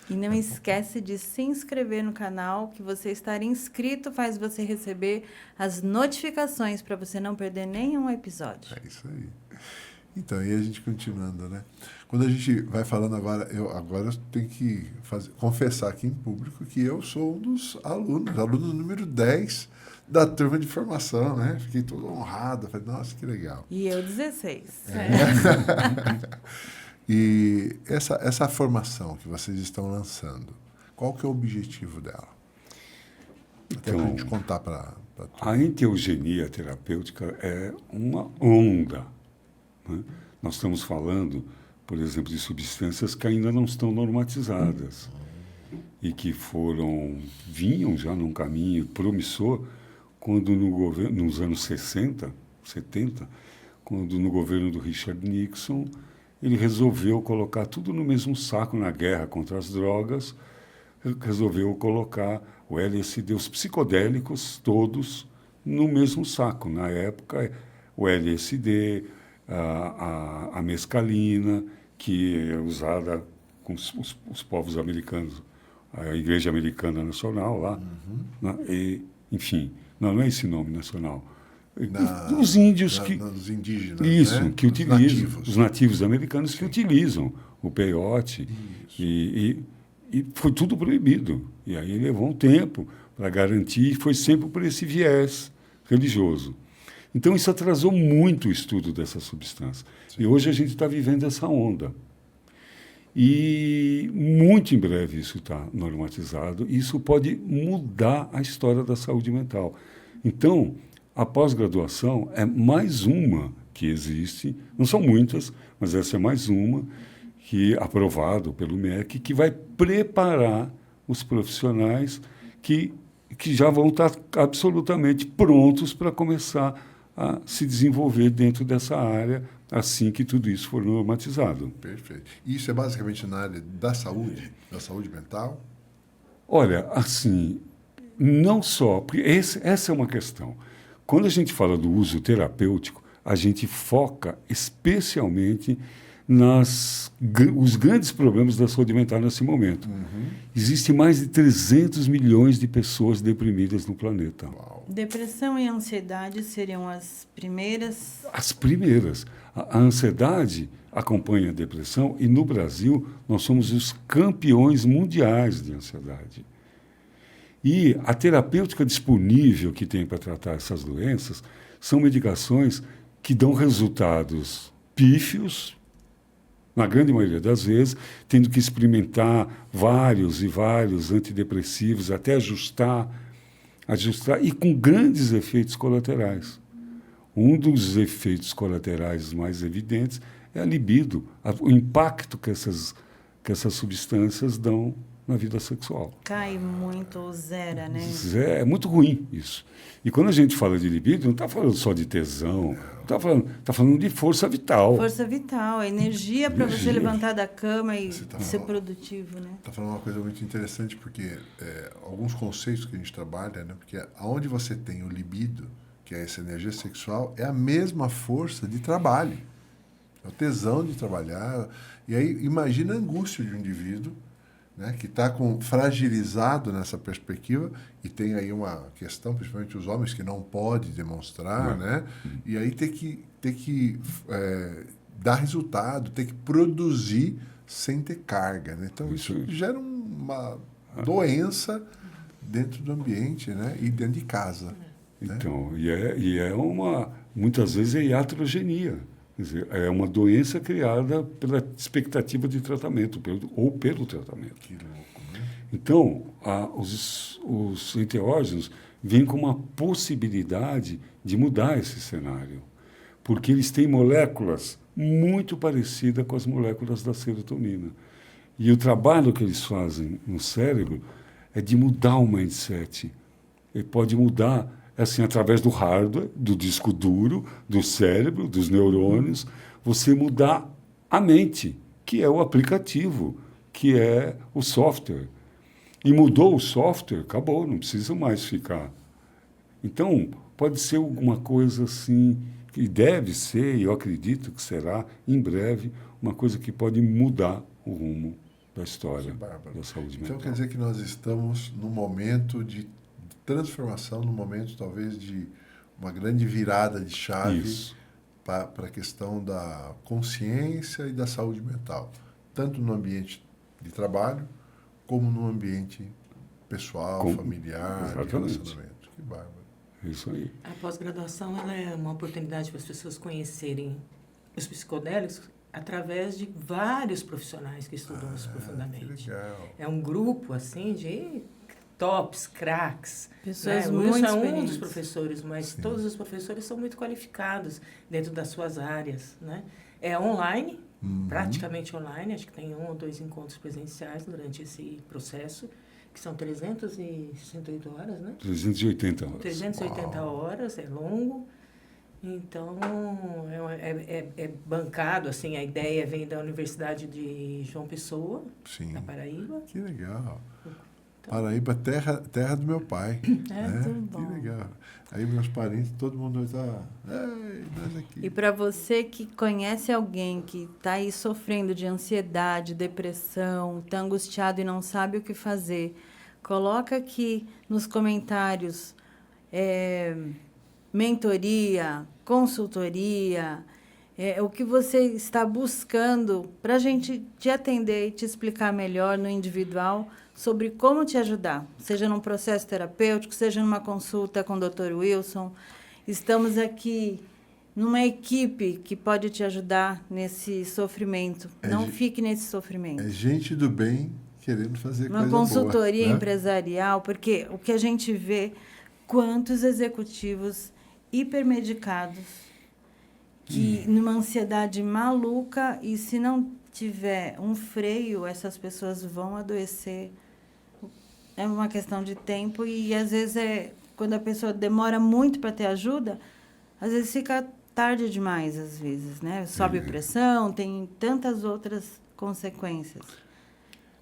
E não esquece de se inscrever no canal, que você estar inscrito faz você receber as notificações para você não perder nenhum episódio. É isso aí. Então, aí a gente continuando, né? Quando a gente vai falando agora eu tenho que confessar aqui em público que eu sou um dos aluno número 10 da turma de formação, né? Fiquei todo honrado, falei, nossa, que legal. E eu 16. E essa formação que vocês estão lançando, qual que é o objetivo dela? Até para a gente contar para todos. A enteogenia terapêutica é uma onda. Né? Nós estamos falando, por exemplo, de substâncias que ainda não estão normatizadas e que vinham já num caminho promissor quando nos anos 60, 70, quando no governo do Richard Nixon, ele resolveu colocar tudo no mesmo saco na guerra contra as drogas, resolveu colocar o LSD, os psicodélicos todos no mesmo saco. Na época, o LSD, a mescalina, que é usada com os povos americanos, a Igreja Americana Nacional lá, né? Enfim, não é esse nome nacional. Os índios dos indígenas, isso, né? que utilizam, os nativos americanos que utilizam o peiote, e foi tudo proibido. E aí levou um tempo para garantir, foi sempre por esse viés religioso. Então isso atrasou muito o estudo dessa substância. Sim. E hoje a gente está vivendo essa onda. E muito em breve isso está normatizado, e isso pode mudar a história da saúde mental. Então, a pós-graduação é mais uma que existe, não são muitas, mas essa é mais uma, que aprovado pelo MEC, que vai preparar os profissionais que já vão estar absolutamente prontos para começar a se desenvolver dentro dessa área, assim que tudo isso for normatizado. Perfeito. E isso é basicamente na área da saúde mental? Olha, assim, não só, porque essa é uma questão. Quando a gente fala do uso terapêutico, a gente foca especialmente os grandes problemas da saúde mental nesse momento. Existem mais de 300 milhões de pessoas deprimidas no planeta. Uau. Depressão e ansiedade seriam as primeiras? As primeiras. A ansiedade, acompanha a depressão, e no Brasil nós somos os campeões mundiais de ansiedade. E a terapêutica disponível que tem para tratar essas doenças são medicações que dão resultados pífios, na grande maioria das vezes, tendo que experimentar vários e vários antidepressivos até ajustar, e com grandes efeitos colaterais. Um dos efeitos colaterais mais evidentes é a libido, o impacto que essas substâncias dão na vida sexual. Cai muito, zera, né? É muito ruim isso. E quando a gente fala de libido, não está falando só de tesão, está falando de força vital. Força vital, energia para você levantar da cama e ser produtivo, né? Está falando uma coisa muito interessante, porque alguns conceitos que a gente trabalha, né? Porque aonde você tem o libido, que é essa energia sexual, é a mesma força de trabalho. É o tesão de trabalhar. E aí, imagina a angústia de um indivíduo, né, que está fragilizado nessa perspectiva, e tem aí uma questão, principalmente os homens, que não pode demonstrar, né? E aí ter que dar resultado, ter que produzir sem ter carga, né? Então isso gera uma doença dentro do ambiente, né? E dentro de casa. Então, né? Muitas vezes é iatrogenia. Quer dizer, é uma doença criada pela expectativa de tratamento, pelo tratamento. Que louco, né? Então, os enteógenos vêm com uma possibilidade de mudar esse cenário, porque eles têm moléculas muito parecidas com as moléculas da serotonina. E o trabalho que eles fazem no cérebro é de mudar o mindset. Ele pode mudar assim, através do hardware, do disco duro, do cérebro, dos neurônios, você mudar a mente, que é o aplicativo, que é o software. E mudou o software, acabou, não precisa mais ficar. Então, pode ser alguma coisa assim, que deve ser, e eu acredito que será, em breve, uma coisa que pode mudar o rumo da história da saúde mental. Então, quer dizer que nós estamos num momento de transformação, num momento talvez de uma grande virada de chave para a questão da consciência e da saúde mental, tanto no ambiente de trabalho como no ambiente pessoal, familiar, de relacionamento. Que bárbaro. Isso aí. A pós-graduação ela é uma oportunidade para as pessoas conhecerem os psicodélicos através de vários profissionais que estudam isso profundamente. Que legal. É um grupo assim de tops, cracks. Pessoas né? muito Wilson é um experientes. dos professores, mas todos os professores são muito qualificados dentro das suas áreas. Né? É online, praticamente online, acho que tem 1 ou 2 encontros presenciais durante esse processo, que são 368 horas, né? 380 horas. 380 horas, é longo. Então, é bancado, assim, a ideia vem da Universidade de João Pessoa, na Paraíba. Que legal. Paraíba, terra do meu pai. Tudo bom. Que legal. Aí meus parentes, todo mundo vai estar... nós aqui. E para você que conhece alguém que está aí sofrendo de ansiedade, depressão, está angustiado e não sabe o que fazer, coloca aqui nos comentários mentoria, consultoria, o que você está buscando para a gente te atender e te explicar melhor no individual sobre como te ajudar, seja num processo terapêutico, seja numa consulta com o Dr. Wilson. Estamos aqui numa equipe que pode te ajudar nesse sofrimento. Não fique nesse sofrimento. É gente do bem querendo fazer uma coisa boa. Uma consultoria né? empresarial, porque o que a gente vê, quantos executivos hipermedicados, que numa ansiedade maluca, e se não tiver um freio, essas pessoas vão adoecer. É uma questão de tempo e, às vezes, quando a pessoa demora muito para ter ajuda, às vezes fica tarde demais, às vezes, né? Sobe pressão, tem tantas outras consequências.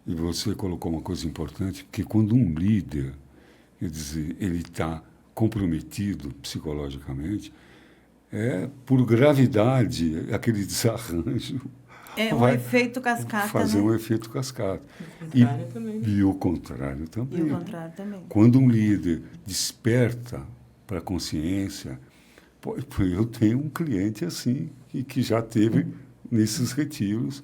E você colocou uma coisa importante, porque quando um líder, quer dizer, ele está comprometido psicologicamente, por gravidade, aquele desarranjo um efeito cascata, fazer né? um efeito cascata. E o contrário também. E o contrário também. Quando um líder desperta para a consciência, eu tenho um cliente assim, que já teve nesses retiros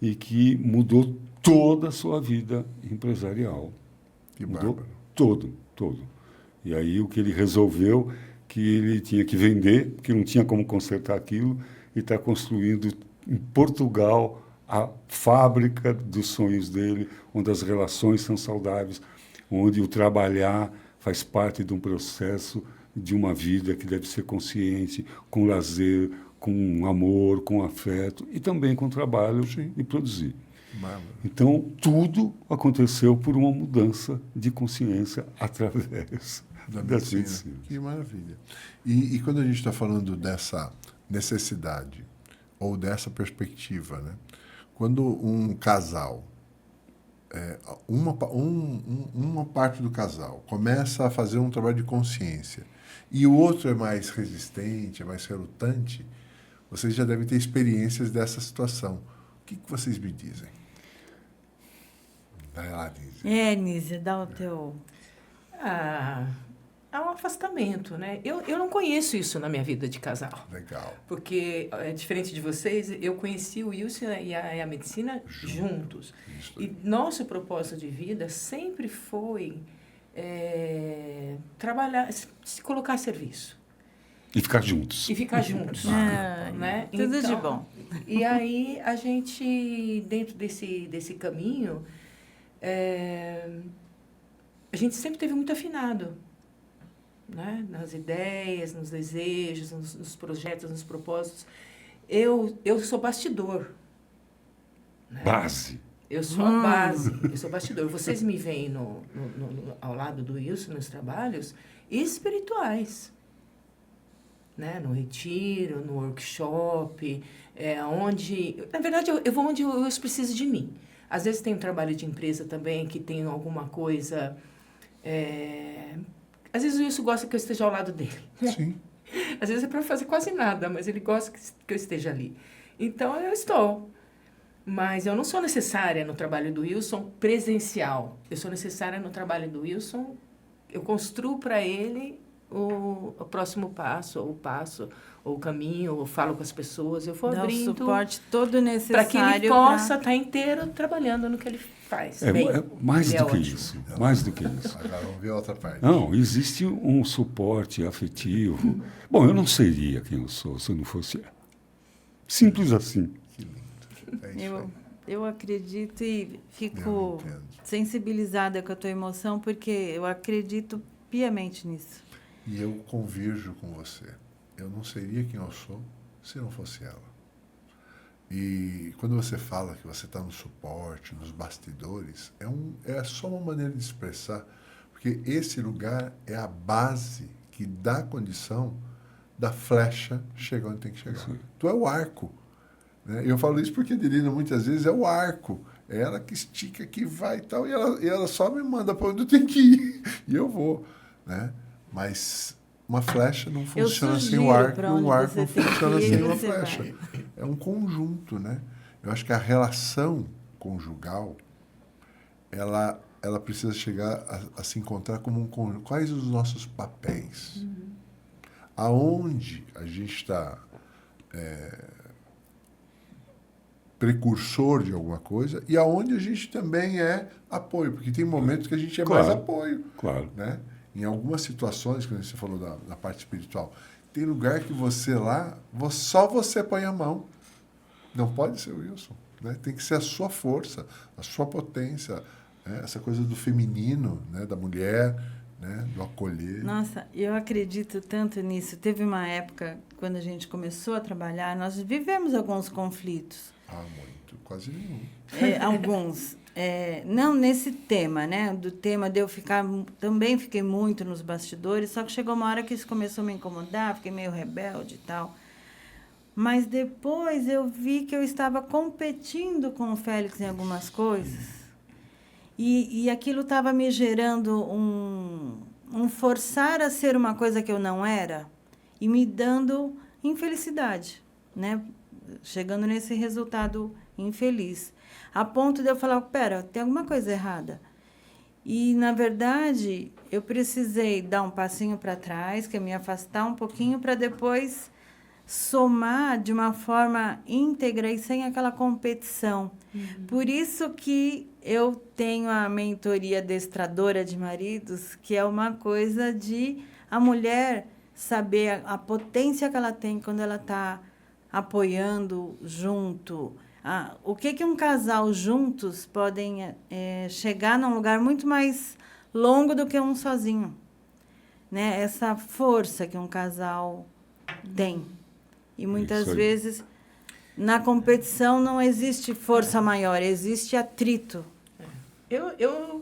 e que mudou toda a sua vida empresarial. Que Mudou bárbaro. todo. E aí o que ele resolveu, que ele tinha que vender, que não tinha como consertar aquilo, e está construindo em Portugal a fábrica dos sonhos dele, onde as relações são saudáveis, onde o trabalhar faz parte de um processo de uma vida que deve ser consciente, com lazer, com amor, com afeto e também com trabalho e produzir. Bárbaro. Então, tudo aconteceu por uma mudança de consciência através Da das medicina. medicinas. Que maravilha. E quando a gente está falando dessa necessidade ou dessa perspectiva, né? Quando um casal, uma parte do casal começa a fazer um trabalho de consciência e o outro é mais resistente, é mais relutante, vocês já devem ter experiências dessa situação. O que vocês me dizem? Vai lá, Nízia. Nízia, dá o teu... Há um afastamento, né? Eu não conheço isso na minha vida de casal. Legal. Porque, diferente de vocês, eu conheci o Wilson e a medicina juntos. Isso. E nosso propósito de vida sempre foi trabalhar, se colocar a serviço. E ficar juntos. E ficar juntos. Ah, né? tudo de Então, bom. E aí, a gente, dentro desse caminho, a gente sempre teve muito afinado. Né? Nas ideias, nos desejos, nos projetos, nos propósitos. Eu sou bastidor. Né? Base. Eu sou a base, eu sou bastidor. Vocês me veem ao lado do Wilson nos trabalhos espirituais. Né? No retiro, no workshop, onde... Na verdade, eu vou onde o Wilson precisa de mim. Às vezes tem um trabalho de empresa também, que tem alguma coisa... Às vezes o Wilson gosta que eu esteja ao lado dele. Sim. Às vezes é para fazer quase nada, mas ele gosta que eu esteja ali. Então, eu estou. Mas eu não sou necessária no trabalho do Wilson presencial. Eu sou necessária no trabalho do Wilson. Eu construo para ele o próximo passo, ou o caminho, ou falo com as pessoas. Eu vou Dá o abrindo suporte todo necessário para que ele possa estar inteiro trabalhando no que ele faz. Bem, Mais ele do é que ótimo. isso. Mais do que isso. Agora vamos ver a outra parte. Não, existe um suporte afetivo. Bom, eu não seria quem eu sou se eu não fosse ela. Simples assim. Que lindo. É isso aí. Eu acredito e Eu fico entendo. sensibilizada com a tua emoção, porque eu acredito piamente nisso. E eu convirjo com você. Eu não seria quem eu sou se não fosse ela. E quando você fala que você está no suporte, nos bastidores, é só uma maneira de expressar, porque esse lugar é a base que dá condição da flecha chegar onde tem que chegar. Sim. Tu é o arco. Né? Eu falo isso porque a Adelina muitas vezes é o arco. É ela que estica, que vai e tal, e ela só me manda para onde eu tenho que ir. E eu vou. Né? Mas uma flecha não funciona sem o arco, e o arco não funciona sem uma flecha. É um conjunto, né? Eu acho que a relação conjugal, ela precisa chegar a se encontrar como um conjunto. Quais os nossos papéis? Aonde a gente está precursor de alguma coisa e aonde a gente também é apoio, porque tem momentos que a gente é Claro. mais apoio. Claro. Né? Em algumas situações, quando você falou da parte espiritual, tem lugar que você lá, só você põe a mão. Não pode ser o Wilson. Né? Tem que ser a sua força, a sua potência, né? Essa coisa do feminino, né? Da mulher, né? Do acolher. Nossa, eu acredito tanto nisso. Teve uma época, quando a gente começou a trabalhar, nós vivemos alguns conflitos. Ah, muito. Quase nenhum. Alguns. Não nesse tema, né? Do tema de eu ficar... Também fiquei muito nos bastidores, só que chegou uma hora que isso começou a me incomodar, fiquei meio rebelde e tal. Mas depois eu vi que eu estava competindo com o Félix em algumas coisas. E aquilo estava me gerando um forçar a ser uma coisa que eu não era e me dando infelicidade, né? Chegando nesse resultado infeliz. A ponto de eu falar, pera, tem alguma coisa errada. E, na verdade, eu precisei dar um passinho para trás, que é me afastar um pouquinho, para depois somar de uma forma íntegra e sem aquela competição. Por isso que eu tenho a mentoria adestradora de maridos, que é uma coisa de a mulher saber a potência que ela tem quando ela está apoiando junto. O que um casal juntos podem chegar num lugar muito mais longo do que um sozinho. Né? Essa força que um casal tem. E muitas vezes, na competição, não existe força maior, existe atrito.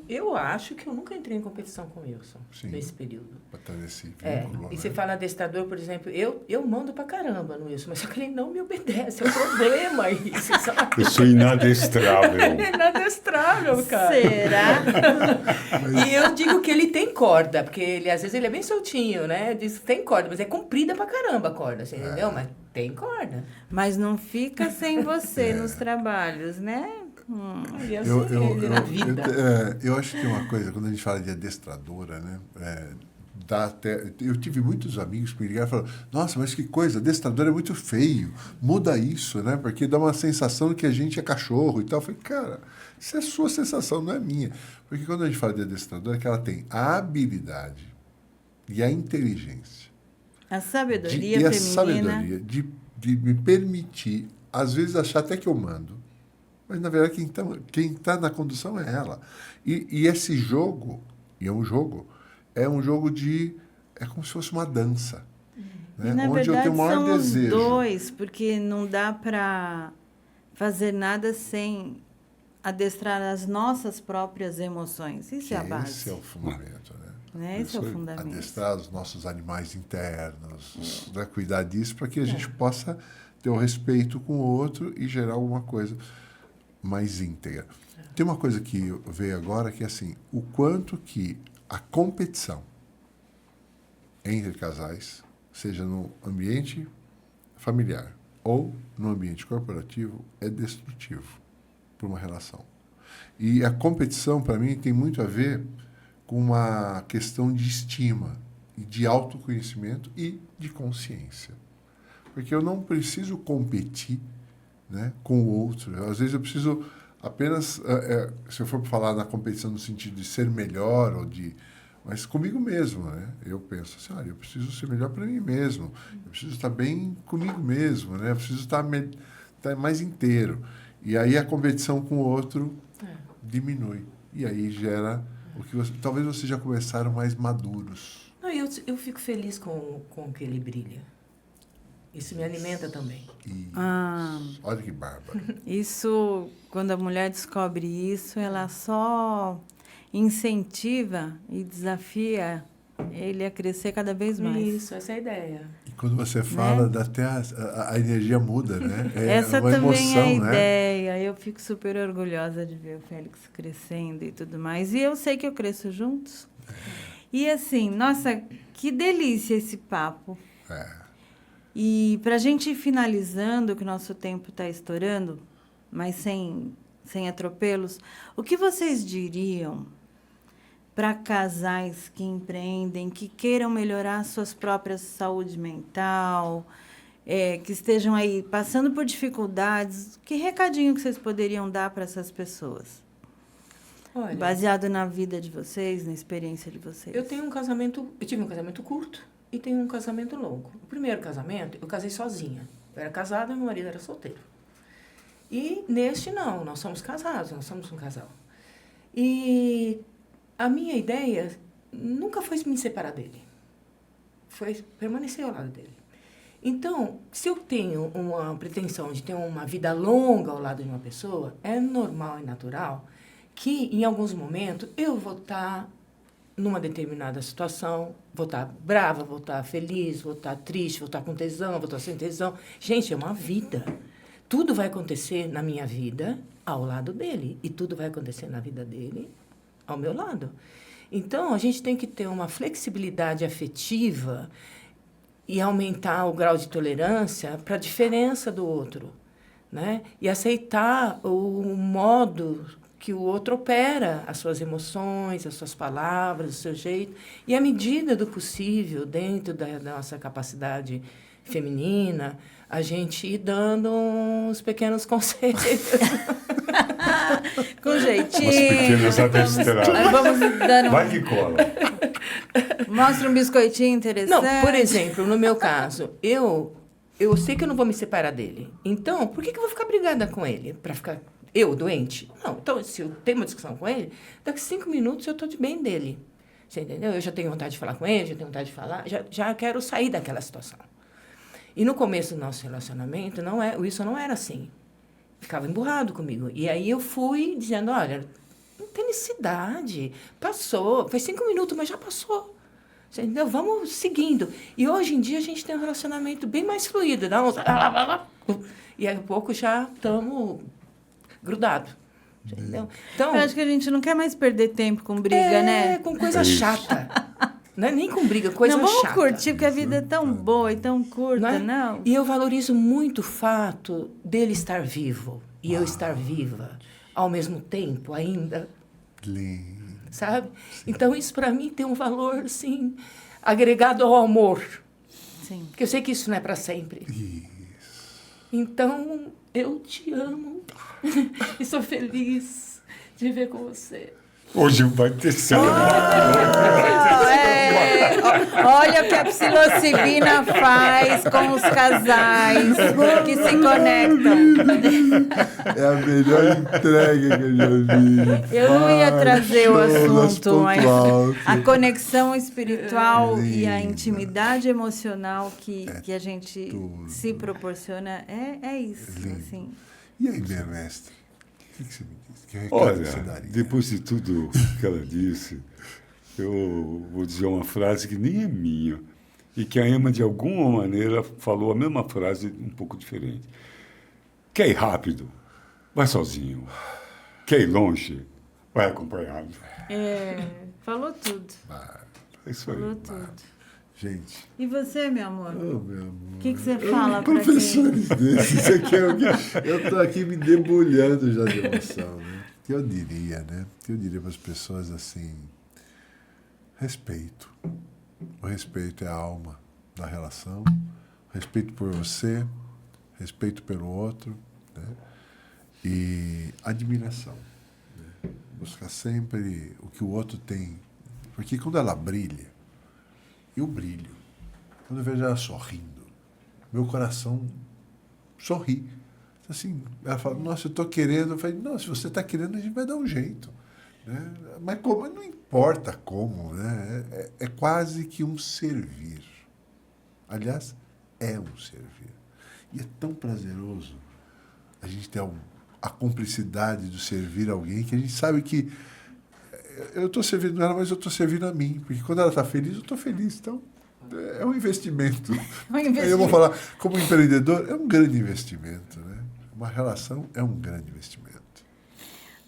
Eu acho que eu nunca entrei em competição com o Wilson nesse período. Para estar nesse vínculo, e você fala adestrador, por exemplo, eu mando pra caramba no Wilson, mas só que ele não me obedece, é um problema isso, sabe? Eu sou inadestrável. Ele é inadestrável, cara. Será? E eu digo que ele tem corda, porque ele, às vezes ele é bem soltinho, né? Diz que tem corda, mas é comprida pra caramba a corda, assim, entendeu? Mas tem corda. Mas não fica sem você nos trabalhos, né? Eu acho que tem uma coisa, quando a gente fala de adestradora, né? Eu tive muitos amigos que me ligaram e falaram, nossa, mas que coisa, adestrador é muito feio, muda isso, né? Porque dá uma sensação de que a gente é cachorro e tal. Eu falei, cara, isso é sua sensação, não é minha. Porque quando a gente fala de adestrador, é que ela tem a habilidade e a inteligência. A sabedoria feminina. A sabedoria de me permitir, às vezes, achar até que eu mando. Mas, na verdade, quem tá na condução é ela. E esse jogo, e é um jogo de... É como se fosse uma dança. Né? E, na onde verdade, eu tenho o maior são desejo. Os dois, porque não dá para fazer nada sem adestrar as nossas próprias emoções. Isso é a base. Esse é o fundamento, né? Esse é o fundamento. Adestrar os nossos animais internos, né? Cuidar disso para que a gente possa ter o respeito com o outro e gerar alguma coisa mais íntegra. Tem uma coisa que veio agora que é assim, o quanto que a competição entre casais, seja no ambiente familiar ou no ambiente corporativo, é destrutivo para uma relação. E a competição, para mim, tem muito a ver com uma questão de estima, de autoconhecimento e de consciência. Porque eu não preciso competir, né, com o outro. Às vezes eu preciso apenas, se eu for falar na competição no sentido de ser melhor, mas comigo mesmo, né? Eu penso assim, eu preciso ser melhor para mim mesmo, eu preciso estar bem comigo mesmo, né? Eu preciso estar mais inteiro. E aí a competição com o outro diminui. E aí gera o que talvez vocês já começaram mais maduros. Não, eu fico feliz com que ele brilha. Isso me alimenta também. Olha que bárbaro. Isso, quando a mulher descobre isso, ela só incentiva e desafia ele a crescer cada vez mais. Isso, essa é a ideia. E quando você fala, dá até a energia muda, né? Essa uma também emoção, é a né? ideia. Eu fico super orgulhosa de ver o Félix crescendo e tudo mais. E eu sei que eu cresço juntos. E assim, nossa, que delícia esse papo. E para a gente ir finalizando, que o nosso tempo está estourando, mas sem atropelos, o que vocês diriam para casais que empreendem, que queiram melhorar suas próprias saúde mental, que estejam aí passando por dificuldades? Que recadinho que vocês poderiam dar para essas pessoas? Olha, baseado na vida de vocês, na experiência de vocês. Eu tive um casamento curto e tenho um casamento longo. O primeiro casamento, eu casei sozinha. Eu era casada e meu marido era solteiro. E neste não, nós somos casados, nós somos um casal. E a minha ideia nunca foi me separar dele. Foi permanecer ao lado dele. Então, se eu tenho uma pretensão de ter uma vida longa ao lado de uma pessoa, é normal e natural que, em alguns momentos, eu vou estar numa determinada situação, vou estar brava, vou estar feliz, vou estar triste, vou estar com tesão, vou estar sem tesão. Gente, é uma vida. Tudo vai acontecer na minha vida ao lado dele e tudo vai acontecer na vida dele ao meu lado. Então, a gente tem que ter uma flexibilidade afetiva e aumentar o grau de tolerância para a diferença do outro, né? E aceitar o modo que o outro opera, as suas emoções, as suas palavras, o seu jeito. E, à medida do possível, dentro da nossa capacidade feminina, a gente ir dando uns pequenos conselhos. Com jeitinho. Umas pequenas adestradas. Vamos dando... Vai que cola. Mostra um biscoitinho interessante. Não, por exemplo, no meu caso, eu sei que eu não vou me separar dele. Então, por que eu vou ficar brigada com ele? Para ficar eu doente? Não, então, se eu tenho uma discussão com ele, daqui 5 minutos eu estou de bem dele. Você entendeu? Eu já tenho vontade de falar com ele, já tenho vontade de falar, já quero sair daquela situação. E no começo do nosso relacionamento, isso não era assim. Ficava emburrado comigo. E aí eu fui dizendo, olha, não tem necessidade. Passou. Faz 5 minutos, mas já passou. Você entendeu? Vamos seguindo. E hoje em dia a gente tem um relacionamento bem mais fluido. E aí a pouco já estamos grudados. Entendeu? Então, eu acho que a gente não quer mais perder tempo com briga, né? Com coisa chata. Não é nem com briga, coisa chata. Não, vamos curtir, porque a vida é tão boa e tão curta, não? E eu valorizo muito o fato dele estar vivo e eu estar viva ao mesmo tempo ainda. Lindo. Sabe? Então, isso para mim tem um valor, assim, agregado ao amor. Sim. Porque eu sei que isso não é para sempre. Isso. Então, eu te amo e sou feliz de ver com você. Hoje vai ter céu. Olha o que a psilocibina faz com os casais que se conectam. É a melhor entrega que eu já vi. Eu não ia trazer o Show, assunto, mas a conexão espiritual e a Lindo. intimidade emocional que a gente tudo. se proporciona é isso. Lindo. Assim. E aí, minha mestre? O que você me disse? Que recado Olha, você daria? depois de tudo que ela disse, eu vou dizer uma frase que nem é minha e que a Emma, de alguma maneira, falou a mesma frase um pouco diferente. Quer ir rápido? Vai sozinho. Quer ir longe? Vai acompanhado. Falou tudo. É isso aí. Falou tudo. Gente, E você, meu amor? oh, meu amor. O que você fala pra quem? Professores desses, isso aqui é o que eu estou aqui me debulhando já de emoção, né? O que eu diria, né? O que eu diria para as pessoas assim, respeito. O respeito é a alma da relação, respeito por você, respeito pelo outro, né? E admiração. Né? Buscar sempre o que o outro tem. Porque quando ela brilha, eu brilho. Quando eu vejo ela sorrindo, meu coração sorri. Assim, ela fala, nossa, eu estou querendo. Eu falei, não, se você está querendo, a gente vai dar um jeito. Né? Mas como? Não importa como. Né? É quase que um servir. Aliás, é um servir. E é tão prazeroso a gente ter a cumplicidade de servir alguém que a gente sabe que eu estou servindo ela, mas eu estou servindo a mim. Porque quando ela está feliz, eu estou feliz. Então, é um investimento. Aí eu vou falar, como empreendedor, é um grande investimento. Né? Uma relação é um grande investimento.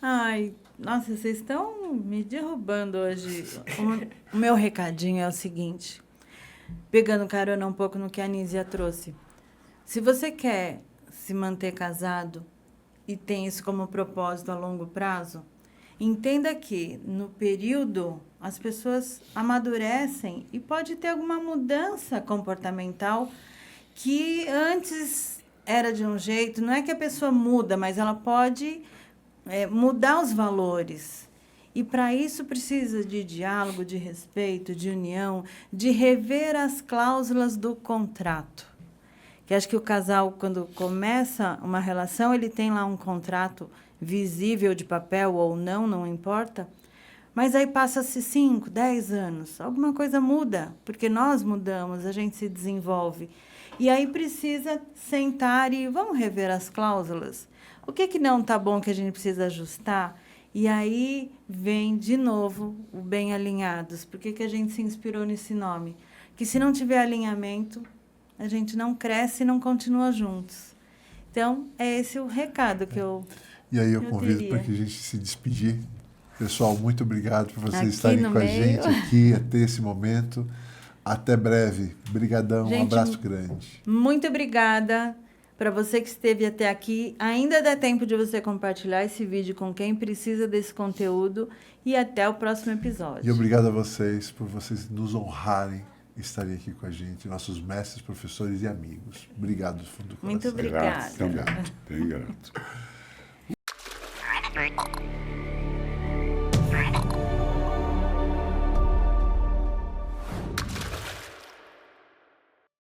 Ai, nossa, vocês estão me derrubando hoje. O meu recadinho é o seguinte, pegando carona um pouco no que a Anísia trouxe. Se você quer se manter casado e tem isso como propósito a longo prazo, entenda que, no período, as pessoas amadurecem e pode ter alguma mudança comportamental que antes era de um jeito. Não é que a pessoa muda, mas ela pode mudar os valores. E, para isso, precisa de diálogo, de respeito, de união, de rever as cláusulas do contrato. Que acho que o casal, quando começa uma relação, ele tem lá um contrato visível de papel ou não importa, mas aí passa-se 5, 10 anos, alguma coisa muda, porque nós mudamos, a gente se desenvolve. E aí precisa sentar e vamos rever as cláusulas. O que não está bom que a gente precisa ajustar? E aí vem, de novo, o bem alinhados. Por que a gente se inspirou nesse nome? Que se não tiver alinhamento, a gente não cresce e não continua juntos. Então, é esse o recado que eu... E aí eu convido para que a gente se despedir. Pessoal, muito obrigado por vocês Aqui estarem no com a meio. gente aqui até esse momento. Até breve. Brigadão, um abraço grande. Muito obrigada para você que esteve até aqui. Ainda dá tempo de você compartilhar esse vídeo com quem precisa desse conteúdo. E até o próximo episódio. E obrigado a vocês por vocês nos honrarem estarem aqui com a gente, nossos mestres, professores e amigos. Obrigado do fundo do coração. Muito obrigada. Grato, também. Bem grato.